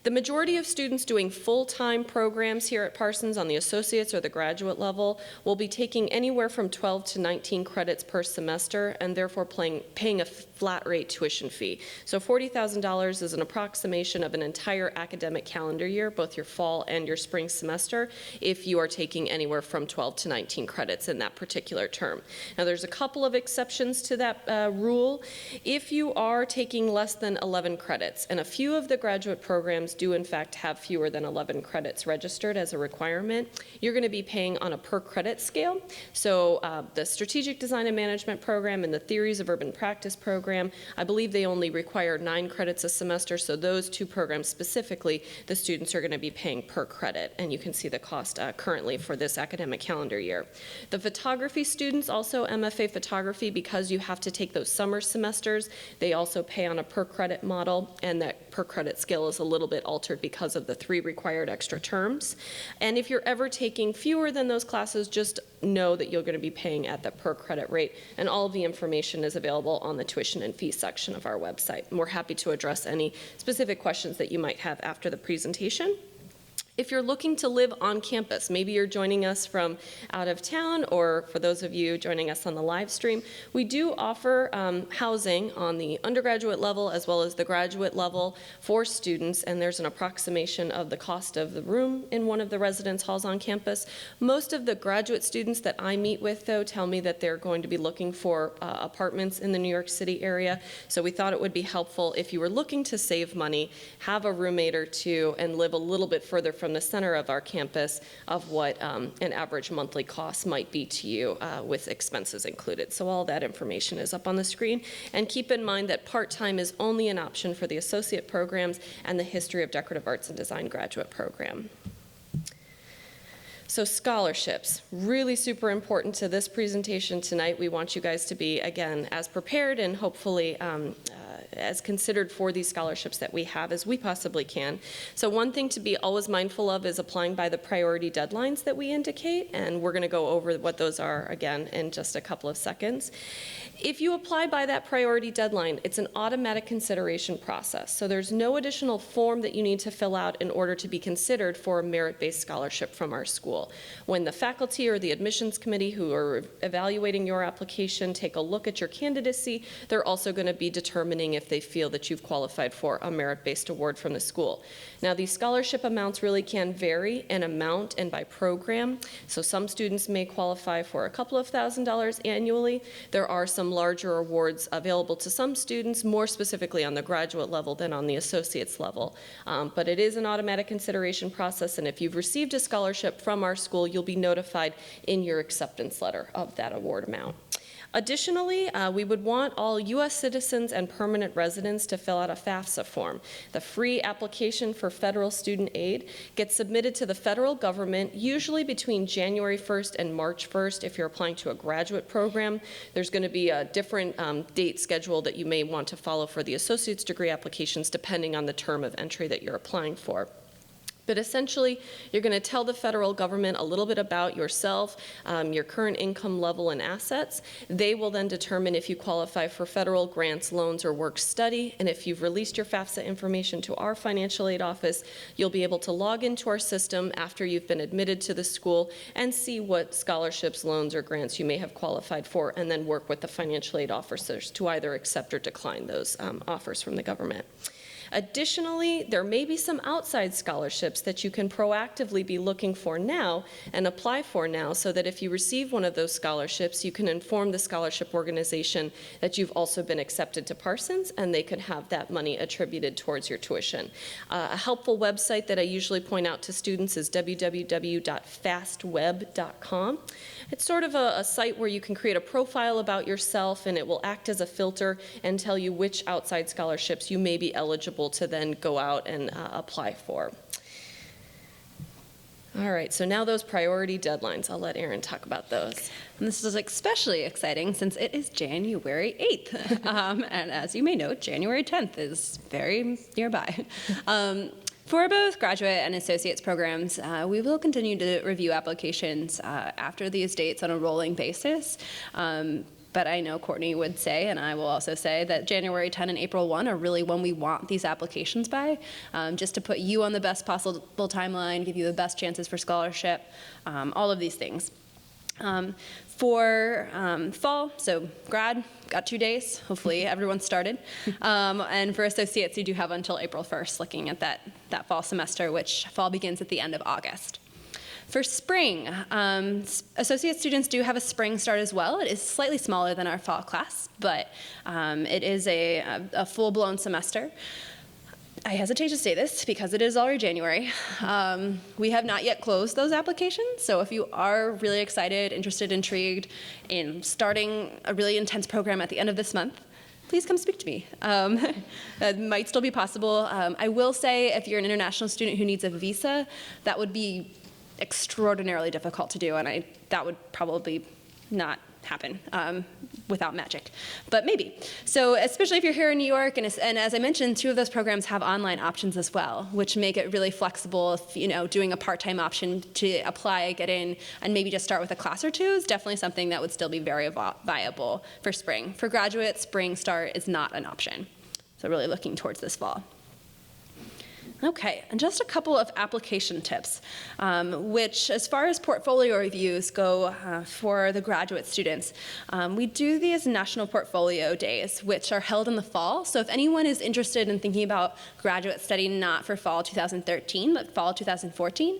The majority of students doing full-time programs here at Parsons on the associates or the graduate level will be taking anywhere from 12 to 19 credits per semester and therefore paying a flat rate tuition fee. So $40,000 is an approximation of an entire academic calendar year, both your fall and your spring semester, if you are taking anywhere from 12 to 19 credits in that particular term. Now there's a couple of exceptions to that rule. If you are taking less than 11 credits, and a few of the graduate programs do in fact have fewer than 11 credits registered as a requirement, you're going to be paying on a per credit scale. So the Strategic Design and Management program and the Theories of Urban Practice program, I believe they only require 9 credits a semester, so those two programs specifically, the students are going to be paying per credit, and you can see the cost currently for this academic calendar year. The photography students, also MFA photography, because you have to take those summer semesters, they also pay on a per credit model, and that per credit scale is a little bit altered because of the 3 required extra terms. And if you're ever taking fewer than those classes, just know that you're going to be paying at the per credit rate, and all of the information is available on the tuition and fees section of our website. And we're happy to address any specific questions that you might have after the presentation. If you're looking to live on campus, maybe you're joining us from out of town, or for those of you joining us on the live stream, we do offer housing on the undergraduate level as well as the graduate level for students, and there's an approximation of the cost of the room in one of the residence halls on campus. Most of the graduate students that I meet with, though, tell me that they're going to be looking for apartments in the New York City area, so we thought it would be helpful if you were looking to save money, have a roommate or two, and live a little bit further from the center of our campus of what an average monthly cost might be to you with expenses included. So all that information is up on the screen. And keep in mind that part-time is only an option for the associate programs and the History of Decorative Arts and Design graduate program. So scholarships, really super important to this presentation tonight. We want you guys to be, again, as prepared and hopefully as considered for these scholarships that we have as we possibly can. So one thing to be always mindful of is applying by the priority deadlines that we indicate, and we're going to go over what those are again in just a couple of seconds. If you apply by that priority deadline, it's an automatic consideration process. So there's no additional form that you need to fill out in order to be considered for a merit-based scholarship from our school. When the faculty or the admissions committee who are evaluating your application take a look at your candidacy, they're also going to be determining if they feel that you've qualified for a merit-based award from the school. Now, these scholarship amounts really can vary in amount and by program. So some students may qualify for a couple of $1,000s annually. There are some larger awards available to some students, more specifically on the graduate level than on the associate's level. But it is an automatic consideration process, and if you've received a scholarship from our school, you'll be notified in your acceptance letter of that award amount. Additionally, we would want all U.S. citizens and permanent residents to fill out a FAFSA form. The free application for federal student aid gets submitted to the federal government usually between January 1st and March 1st. If you're applying to a graduate program, there's going to be a different date schedule that you may want to follow for the associate's degree applications depending on the term of entry that you're applying for. But essentially, you're going to tell the federal government a little bit about yourself, your current income level and assets. They will then determine if you qualify for federal grants, loans, or work study. And if you've released your FAFSA information to our financial aid office, you'll be able to log into our system after you've been admitted to the school and see what scholarships, loans, or grants you may have qualified for, and then work with the financial aid officers to either accept or decline those offers from the government. Additionally, there may be some outside scholarships that you can proactively be looking for now and apply for now, so that if you receive one of those scholarships, you can inform the scholarship organization that you've also been accepted to Parsons, and they could have that money attributed towards your tuition. A helpful website that I usually point out to students is www.fastweb.com. It's sort of a site where you can create a profile about yourself, and it will act as a filter and tell you which outside scholarships you may be eligible to then go out and apply for. All right, so now those priority deadlines. I'll let Erin talk about those. And this is especially exciting since it is January 8th. And as you may know, January 10th is very nearby. For both graduate and associate's programs, we will continue to review applications after these dates on a rolling basis. But I know Courtney would say, and I will also say, that January 10 and April 1 are really when we want these applications by, just to put you on the best possible timeline, give you the best chances for scholarship, all of these things. For fall, so grad, got 2 days. Hopefully everyone started. And for associates, you do have until April 1st looking at that fall semester, which fall begins at the end of August. For spring, associate students do have a spring start as well. It is slightly smaller than our fall class, but it is a full-blown semester. I hesitate to say this because it is already January. We have not yet closed those applications, so if you are really excited, interested, intrigued in starting a really intense program at the end of this month, please come speak to me. That might still be possible. I will say if you're an international student who needs a visa, that would be extraordinarily difficult to do, and that would probably not happen without magic, but maybe. So especially if you're here in New York, and as I mentioned, 2 of those programs have online options as well, which make it really flexible. If, doing a part-time option to apply, get in, and maybe just start with a class or 2 is definitely something that would still be very viable for spring. For graduate, spring start is not an option. So really looking towards this fall. Okay, and just a couple of application tips, which as far as portfolio reviews go for the graduate students, we do these national portfolio days, which are held in the fall. So if anyone is interested in thinking about graduate study not for fall 2013, but fall 2014,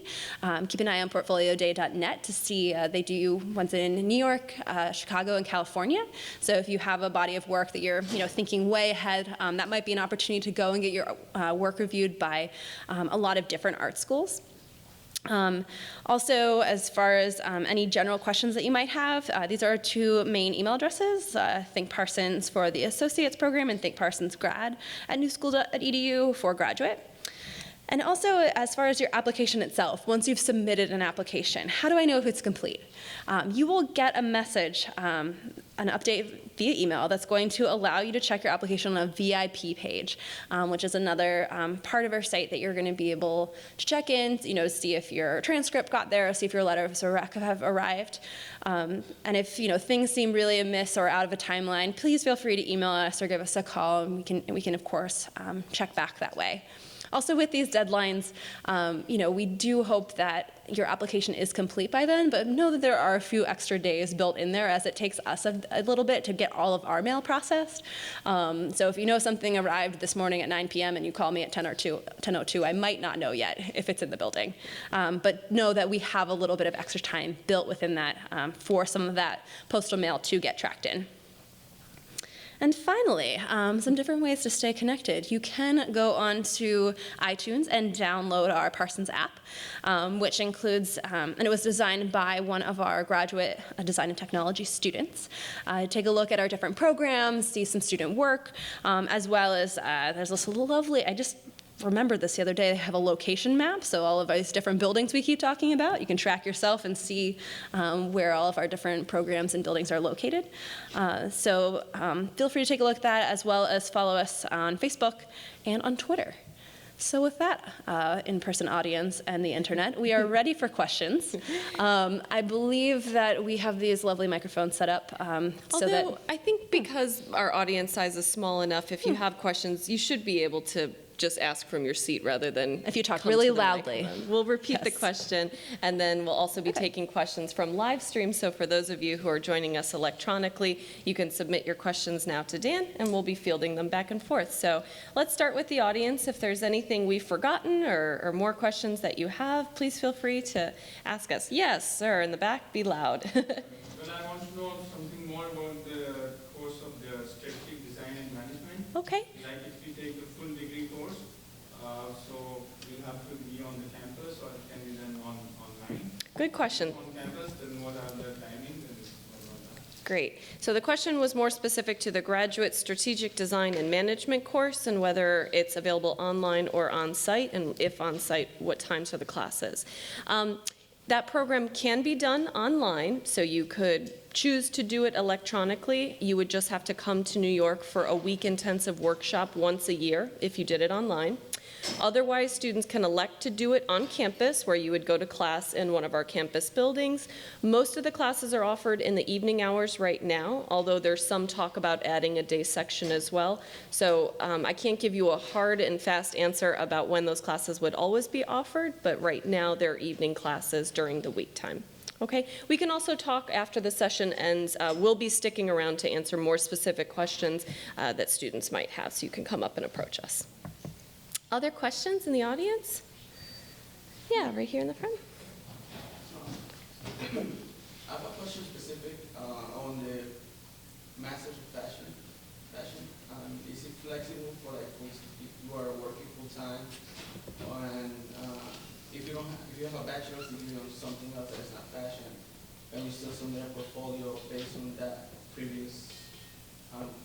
keep an eye on portfolioday.net to see they do ones in New York, Chicago, and California. So if you have a body of work that you're thinking way ahead, that might be an opportunity to go and get your work reviewed by a lot of different art schools. Also, as far as any general questions that you might have, these are our 2 main email addresses, Think Parsons for the Associates program and Think Parsons Grad at newschool.edu for graduate. And also, as far as your application itself, once you've submitted an application, how do I know if it's complete? You will get a message, an update via email that's going to allow you to check your application on a VIP page, which is another part of our site that you're going to be able to check in, see if your transcript got there, see if your letters of rec have arrived. And if things seem really amiss or out of a timeline, please feel free to email us or give us a call, and we can of course check back that way. Also, with these deadlines, we do hope that your application is complete by then, but know that there are a few extra days built in there, as it takes us a little bit to get all of our mail processed. So if you know something arrived this morning at 9 p.m. and you call me at 10:02, I might not know yet if it's in the building. But know that we have a little bit of extra time built within that for some of that postal mail to get tracked in. And finally, some different ways to stay connected. You can go onto iTunes and download our Parsons app, which includes, and it was designed by one of our graduate design and technology students. Take a look at our different programs, see some student work, as well as there's this lovely, I just remembered this the other day, they have a location map, so all of these different buildings we keep talking about, you can track yourself and see where all of our different programs and buildings are located. Feel free to take a look at that, as well as follow us on Facebook and on Twitter. So with that, in-person audience and the internet, we are ready for questions. I believe that we have these lovely microphones set up so that... Although, I think because our audience size is small enough, if you have questions, you should be able to just ask from your seat rather than if you talk come really to the loudly. microphone. We'll repeat the Yes. question, and then we'll also be taking questions from live stream. So for those of you who are joining us electronically, you can submit your questions now to Dan, and we'll be fielding them back and forth. So let's start with the audience. If there's anything we've forgotten or more questions that you have, please feel free to ask us. Yes, sir, in the back, be loud. Well, I want to know something more about the course of the strategic design and management. Okay. Like if you take the full degree course, so you'll have to be on the campus or it can be done online. Good question. On campus, then what are the timings and what about that? Great. So the question was more specific to the graduate strategic design and management course and whether it's available online or on-site, and if on-site, what times are the classes. That program can be done online, so you could choose to do it electronically. You would just have to come to New York for a week intensive workshop once a year if you did it online. Otherwise, students can elect to do it on campus, where you would go to class in one of our campus buildings. Most of the classes are offered in the evening hours right now, although there's some talk about adding a day section as well. So I can't give you a hard and fast answer about when those classes would always be offered, but right now they're evening classes during the week time. Okay, we can also talk after the session ends. We'll be sticking around to answer more specific questions that students might have, so you can come up and approach us. Other questions in the audience? Yeah, right here in the front. I have a question specific on the Masters of Fashion. Is it flexible for like if you are working full time, and if you have a bachelor's degree on something else that is not fashion, can you still submit a portfolio based on that previous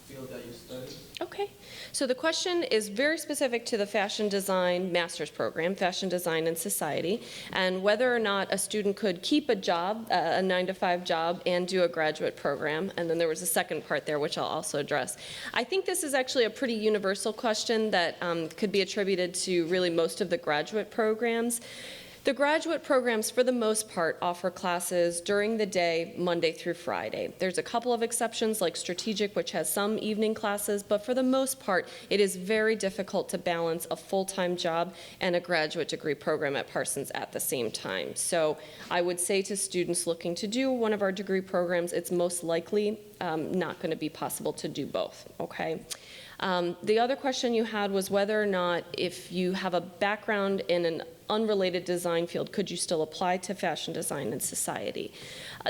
field that you studied? Okay, so the question is very specific to the fashion design master's program, Fashion Design and Society, and whether or not a student could keep a job, a 9-to-5 job, and do a graduate program. And then there was a second part there, which I'll also address. I think this is actually a pretty universal question that could be attributed to really most of the graduate programs. The graduate programs, for the most part, offer classes during the day, Monday through Friday. There's a couple of exceptions, like Strategic, which has some evening classes, but for the most part, it is very difficult to balance a full-time job and a graduate degree program at Parsons at the same time. So I would say to students looking to do one of our degree programs, it's most likely not going to be possible to do both, okay? The other question you had was whether or not, if you have a background in an unrelated design field, could you still apply to Fashion Design and Society?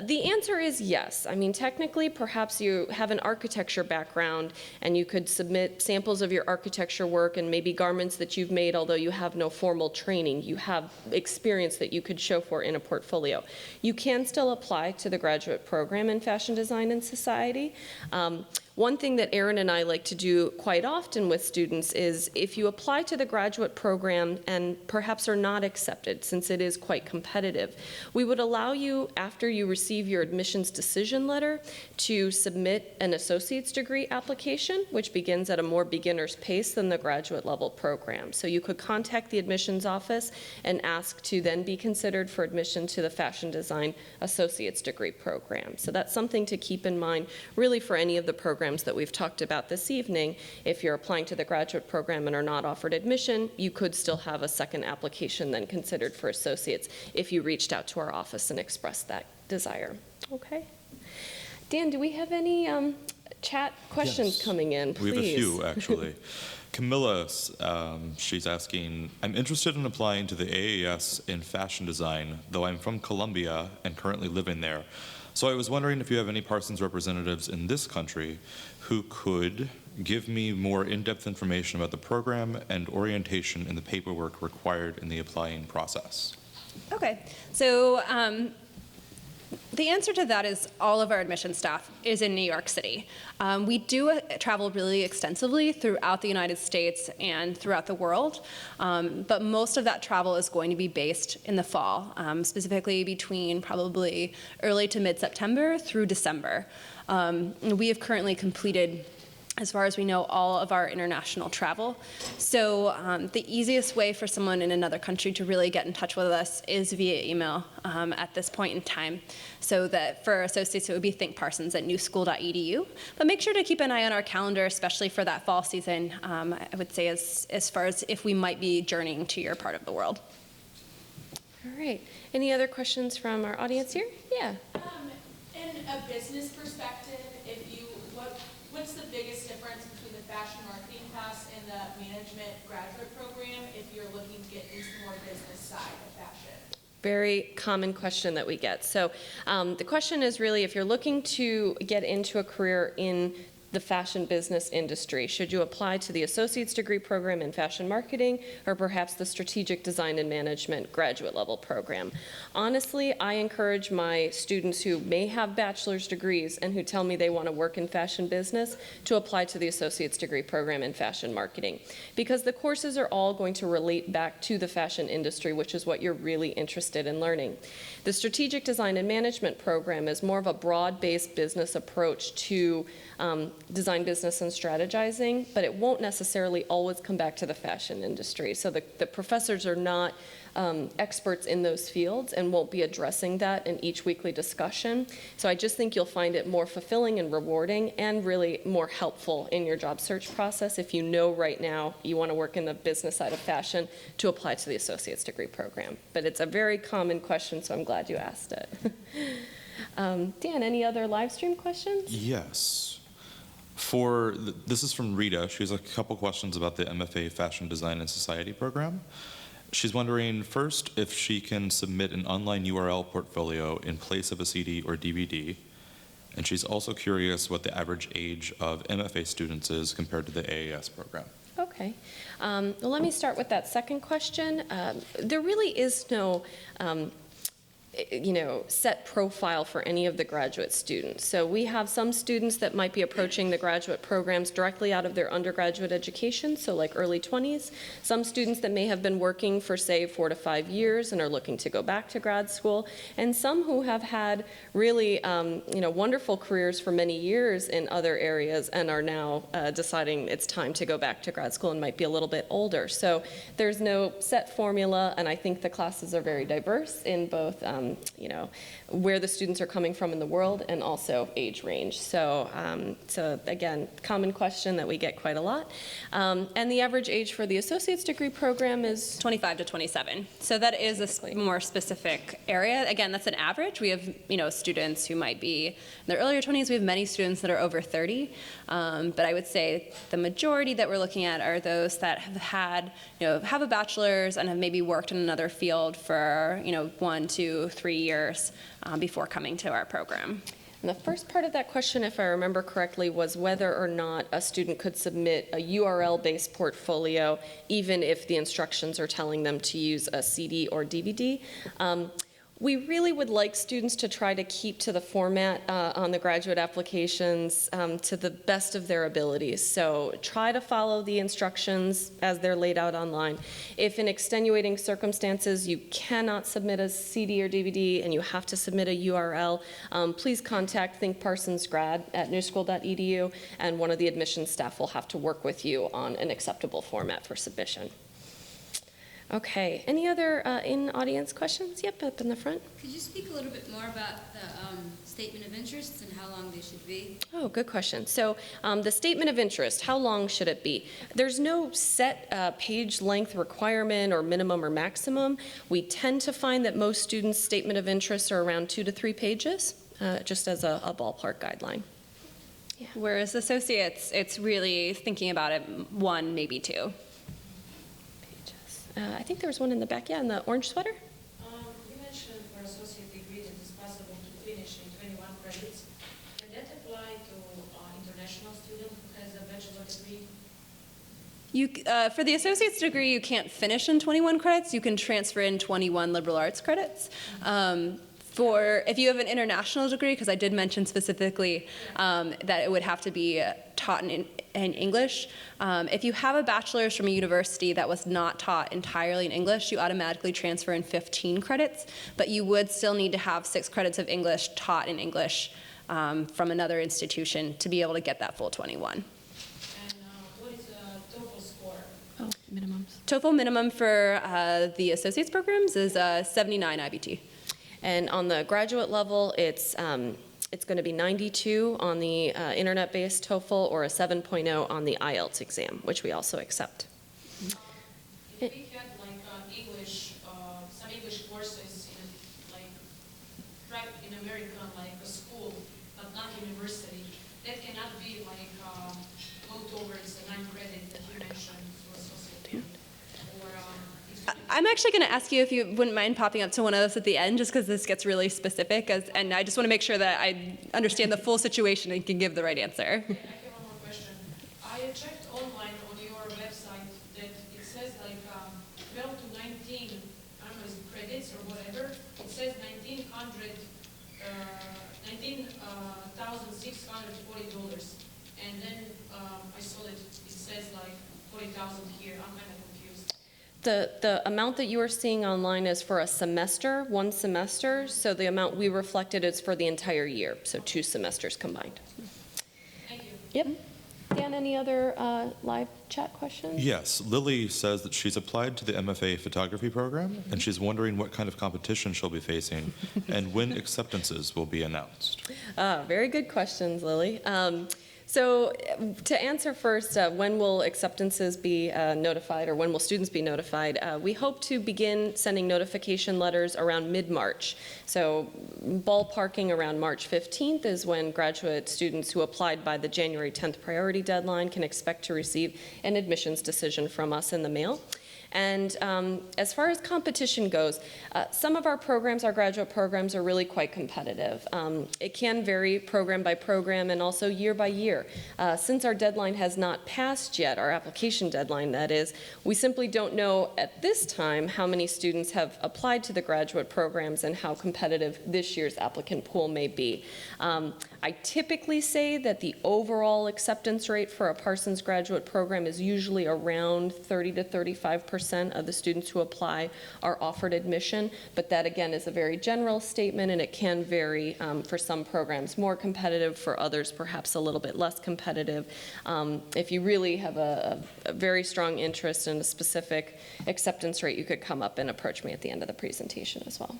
The answer is yes. I mean, technically, perhaps you have an architecture background and you could submit samples of your architecture work and maybe garments that you've made, although you have no formal training. You have experience that you could show for in a portfolio. You can still apply to the graduate program in Fashion Design and Society. One thing that Erin and I like to do quite often with students is, if you apply to the graduate program and perhaps are not accepted, since it is quite competitive, we would allow you, after you receive your admissions decision letter, to submit an associate's degree application, which begins at a more beginner's pace than the graduate level program. So you could contact the admissions office and ask to then be considered for admission to the Fashion Design Associate's degree program. So that's something to keep in mind, really, for any of the programs that we've talked about this evening. If you're applying to the graduate program and are not offered admission, you could still have a second application then considered for associates if you reached out to our office and expressed that desire. Okay. Dan, do we have any chat questions coming in, please? We have a few, actually. Camilla, she's asking, I'm interested in applying to the AAS in fashion design, though I'm from Colombia and currently living there. So I was wondering if you have any Parsons representatives in this country who could give me more in-depth information about the program and orientation in the paperwork required in the applying process. Okay, so the answer to that is all of our admission staff is in New York City. We do travel really extensively throughout the United States and throughout the world, but most of that travel is going to be based in the fall, specifically between probably early to mid-September through December. We have currently completed as far as we know, all of our international travel. So the easiest way for someone in another country to really get in touch with us is via email at this point in time. So that for associates, it would be thinkparsons@newschool.edu. But make sure to keep an eye on our calendar, especially for that fall season, I would say as far as if we might be journeying to your part of the world. All right. Any other questions from our audience here? Yeah. In a business perspective, what's the biggest difference between the fashion marketing class and the management graduate program if you're looking to get into the more business side of fashion? Very common question that we get. So the question is really, if you're looking to get into a career in the fashion business industry, should you apply to the associate's degree program in fashion marketing or perhaps the strategic design and management graduate level program? Honestly, I encourage my students who may have bachelor's degrees and who tell me they want to work in fashion business to apply to the associate's degree program in fashion marketing, because the courses are all going to relate back to the fashion industry, which is what you're really interested in learning. The strategic design and management program is more of a broad-based business approach to design business and strategizing, but it won't necessarily always come back to the fashion industry. So the professors are not experts in those fields and won't be addressing that in each weekly discussion. So I just think you'll find it more fulfilling and rewarding and really more helpful in your job search process if you know right now you want to work in the business side of fashion to apply to the associate's degree program. But it's a very common question, so I'm glad you asked it. Dan, any other live stream questions? Yes. This is from Rita. She has a couple questions about the MFA Fashion Design and Society program. She's wondering, first, if she can submit an online URL portfolio in place of a CD or DVD. And she's also curious what the average age of MFA students is compared to the AAS program. Okay. Well, let me start with that second question. There really is no set profile for any of the graduate students. So we have some students that might be approaching the graduate programs directly out of their undergraduate education, so like early 20s. Some students that may have been working for, say, 4 to 5 years and are looking to go back to grad school, and some who have had really wonderful careers for many years in other areas and are now deciding it's time to go back to grad school and might be a little bit older. So there's no set formula, and I think the classes are very diverse in both where the students are coming from in the world and also age range. So again, common question that we get quite a lot. And the average age for the associate's degree program is 25 to 27. So that is a more specific area. Again, that's an average. We have, students who might be in their earlier 20s. We have many students that are over 30. But I would say the majority that we're looking at are those that have had, have a bachelor's and have maybe worked in another field for, 1, 2, 3 years before coming to our program. And the first part of that question, if I remember correctly, was whether or not a student could submit a URL-based portfolio, even if the instructions are telling them to use a CD or DVD. We really would like students to try to keep to the format on the graduate applications to the best of their abilities. So try to follow the instructions as they're laid out online. If in extenuating circumstances you cannot submit a CD or DVD and you have to submit a URL, please contact Think Parsons Grad at newschool.edu, and one of the admissions staff will have to work with you on an acceptable format for submission. Okay, any other in-audience questions? Yep, up in the front. Could you speak a little bit more about the statement of interests and how long they should be? Oh, good question. So the statement of interest, how long should it be? There's no set page length requirement or minimum or maximum. We tend to find that most students' statement of interests are around 2 to 3 pages, just as a ballpark guideline. Yeah. Whereas associates, it's really thinking about it 1, maybe 2. I think there was one in the back, yeah, in the orange sweater. You mentioned for associate degree that it's possible to finish in 21 credits. Can that apply to international student who has a bachelor degree? For the associate's degree, you can't finish in 21 credits. You can transfer in 21 liberal arts credits. If you have an international degree, because I did mention specifically that it would have to be taught in English. If you have a bachelor's from a university that was not taught entirely in English, you automatically transfer in 15 credits, but you would still need to have 6 credits of English taught in English from another institution to be able to get that full 21. TOEFL minimum for the associate's programs is 79 IBT. And on the graduate level, it's going to be 92 on the internet-based TOEFL or a 7.0 on the IELTS exam, which we also accept. If we had like English, some English courses in America, like a school, but not university, that cannot be like go towards the 9 credit that you mentioned for associate degree. Or I'm actually going to ask you if you wouldn't mind popping up to one of those at the end, just because this gets really specific, and I just want to make sure that I understand the full situation and can give the right answer. I have one more question. I checked online on your website that it says like 12 to 19, I don't know, is it credits or whatever. It says $19,640. And then I saw that it says like 40,000 here. I'm kind of confused. The amount that you are seeing online is for a semester, one semester, so the amount we reflected is for the entire year, so 2 semesters combined. Thank you. Yep. Dan, any other live chat questions? Yes, Lily says that she's applied to the MFA photography program, and she's wondering what kind of competition she'll be facing and when acceptances will be announced. Very good questions, Lily. So to answer first, when will acceptances be notified, or when will students be notified? We hope to begin sending notification letters around mid-March. So ballparking around March 15th is when graduate students who applied by the January 10th priority deadline can expect to receive an admissions decision from us in the mail. And as far as competition goes, some of our programs, our graduate programs, are really quite competitive. It can vary program by program and also year by year. Since our deadline has not passed yet, our application deadline that is, we simply don't know at this time how many students have applied to the graduate programs and how competitive this year's applicant pool may be. I typically say that the overall acceptance rate for a Parsons graduate program is usually around 30 to 35% of the students who apply are offered admission, but that again is a very general statement, and it can vary for some programs more competitive, for others perhaps a little bit less competitive. If you really have a very strong interest in a specific acceptance rate, you could come up and approach me at the end of the presentation as well.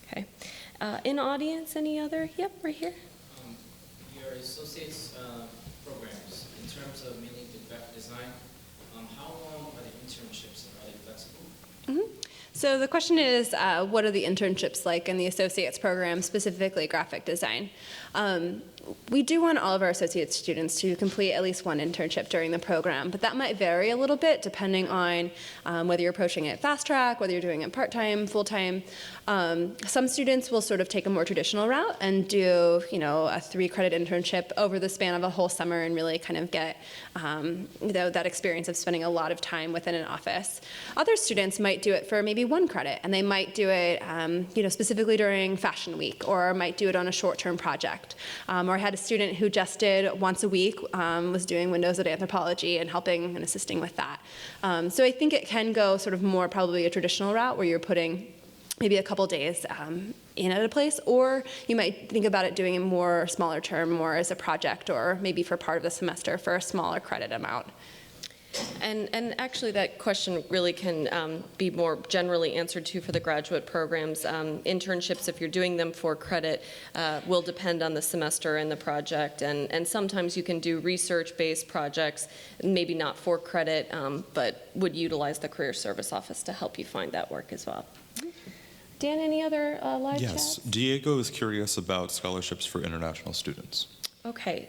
Okay. In audience, any other? Yep, right here. Your associates programs, in terms of meaning the graphic design, how long are the internships and are they flexible? Mm-hmm. So the question is, what are the internships like in the associates program, specifically graphic design? We do want all of our associate students to complete at least one internship during the program, but that might vary a little bit depending on whether you're approaching it fast track, whether you're doing it part-time, full-time. Some students will sort of take a more traditional route and do, a 3-credit internship over the span of a whole summer and really kind of get that experience of spending a lot of time within an office. Other students might do it for maybe 1 credit, and they might do it specifically during Fashion Week, or might do it on a short-term project. Or I had a student who just did once a week, was doing Windows at Anthropology and helping and assisting with that. So I think it can go sort of more probably a traditional route where you're putting maybe a couple days in at a place, or you might think about it doing a more smaller term, more as a project, or maybe for part of the semester for a smaller credit amount. And actually that question really can be more generally answered too for the graduate programs. Internships, if you're doing them for credit, will depend on the semester and the project, and sometimes you can do research-based projects, maybe not for credit, but would utilize the Career Service Office to help you find that work as well. Dan, any other live Yes, chats? Diego is curious about scholarships for international students. Okay.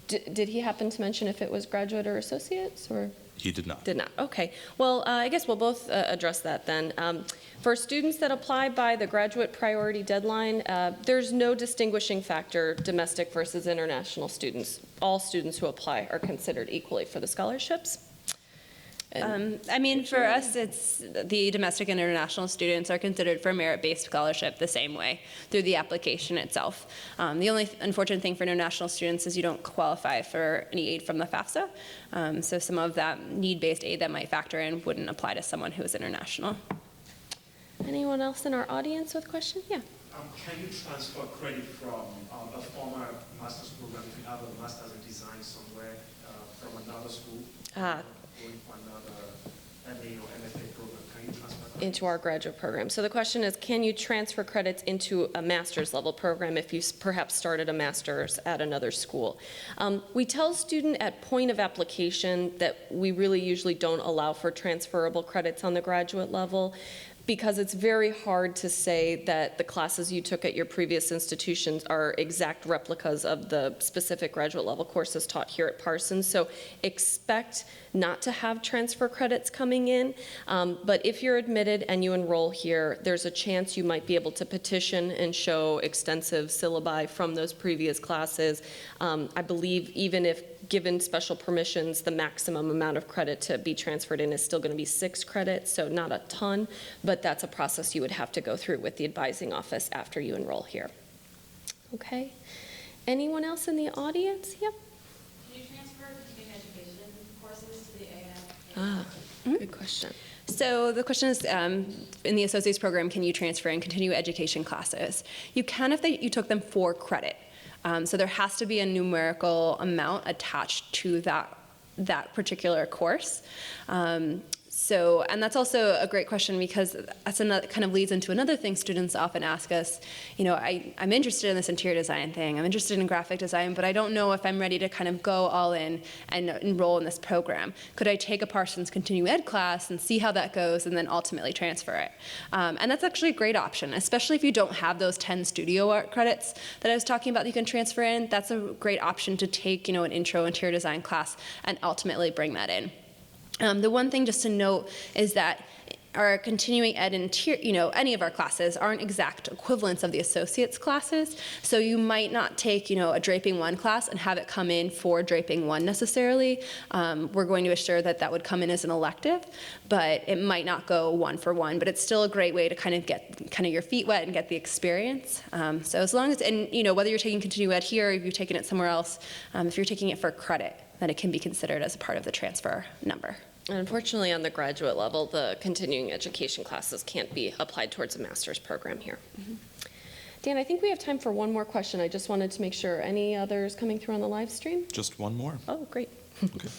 Did he happen to mention if it was graduate or associates, or? He did not. Did not. Okay. Well, I guess we'll both address that then. For students that apply by the graduate priority deadline, there's no distinguishing factor, domestic versus international students. All students who apply are considered equally for the scholarships. For us, it's the domestic and international students are considered for merit-based scholarship the same way through the application itself. The only unfortunate thing for international students is you don't qualify for any aid from the FAFSA. So some of that need-based aid that might factor in wouldn't apply to someone who is international. Anyone else in our audience with questions? Yeah. Can you transfer credit from a former master's program if you have a master's in design somewhere from another school? Going for another MA or MFA program? Can you transfer credits? Into our graduate program. So the question is, can you transfer credits into a master's level program if you perhaps started a master's at another school? We tell student at point of application that we really usually don't allow for transferable credits on the graduate level, because it's very hard to say that the classes you took at your previous institutions are exact replicas of the specific graduate level courses taught here at Parsons. So expect not to have transfer credits coming in, but if you're admitted and you enroll here, there's a chance you might be able to petition and show extensive syllabi from those previous classes. I believe even if given special permissions, the maximum amount of credit to be transferred in is still going to be 6 credits, so not a ton, but that's a process you would have to go through with the advising office after you enroll here. Okay. Anyone else in the audience? Yep. Can you transfer continuing education courses to the AAS? Good question. So the question is, in the associate's program, can you transfer and continue education classes? You can if you took them for credit. So there has to be a numerical amount attached to that particular course. And that's also a great question, because that's another, kind of leads into another thing students often ask us. You know, I'm interested in this interior design thing, I'm interested in graphic design, but I don't know if I'm ready to kind of go all in and enroll in this program. Could I take a Parsons Continue Ed class and see how that goes and then ultimately transfer it? And that's actually a great option, especially if you don't have those 10 studio art credits that I was talking about that you can transfer in. That's a great option to take, you know, an intro interior design class and ultimately bring that in. The one thing just to note is that our continuing ed interior, you know, any of our classes aren't exact equivalents of the associates classes. So you might not take, you know, a draping 1 class and have it come in for draping 1 necessarily. We're going to assure that that would come in as an elective, but it might not go 1 for 1. But it's still a great way to kind of get your feet wet and get the experience. So as long as, and you know, whether you're taking continuing ed here or if you're taking it somewhere else, if you're taking it for credit, then it can be considered as a part of the transfer number. Unfortunately, on the graduate level, the continuing education classes can't be applied towards a master's program here. Dan, I think we have time for one more question. I just wanted to make sure. Any others coming through on the live stream? Just one more. Oh, great. Okay.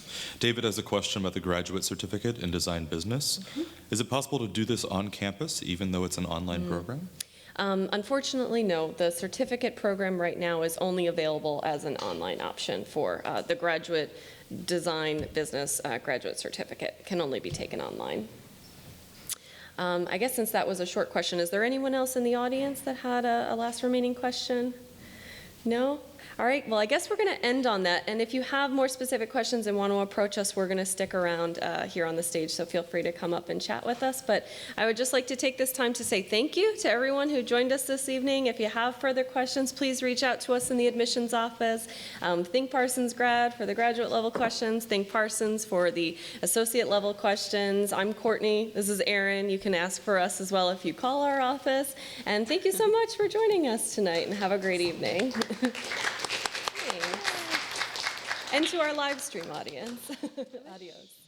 David has a question about the graduate certificate in design business. Is it possible to do this on campus, even though it's an online program? Unfortunately, no. The certificate program right now is only available as an online option for the graduate design business graduate certificate. It can only be taken online. I guess since that was a short question, is there anyone else in the audience that had a last remaining question? No? All right, well, I guess we're going to end on that. And if you have more specific questions and want to approach us, we're going to stick around here on the stage, so feel free to come up and chat with us. But I would just like to take this time to say thank you to everyone who joined us this evening. If you have further questions, please reach out to us in the admissions office. Think Parsons grad for the graduate level questions. Think Parsons for the associate level questions. I'm Courtney. This is Erin. You can ask for us as well if you call our office. And thank you so much for joining us tonight, and have a great evening. And to our live stream audience, adios.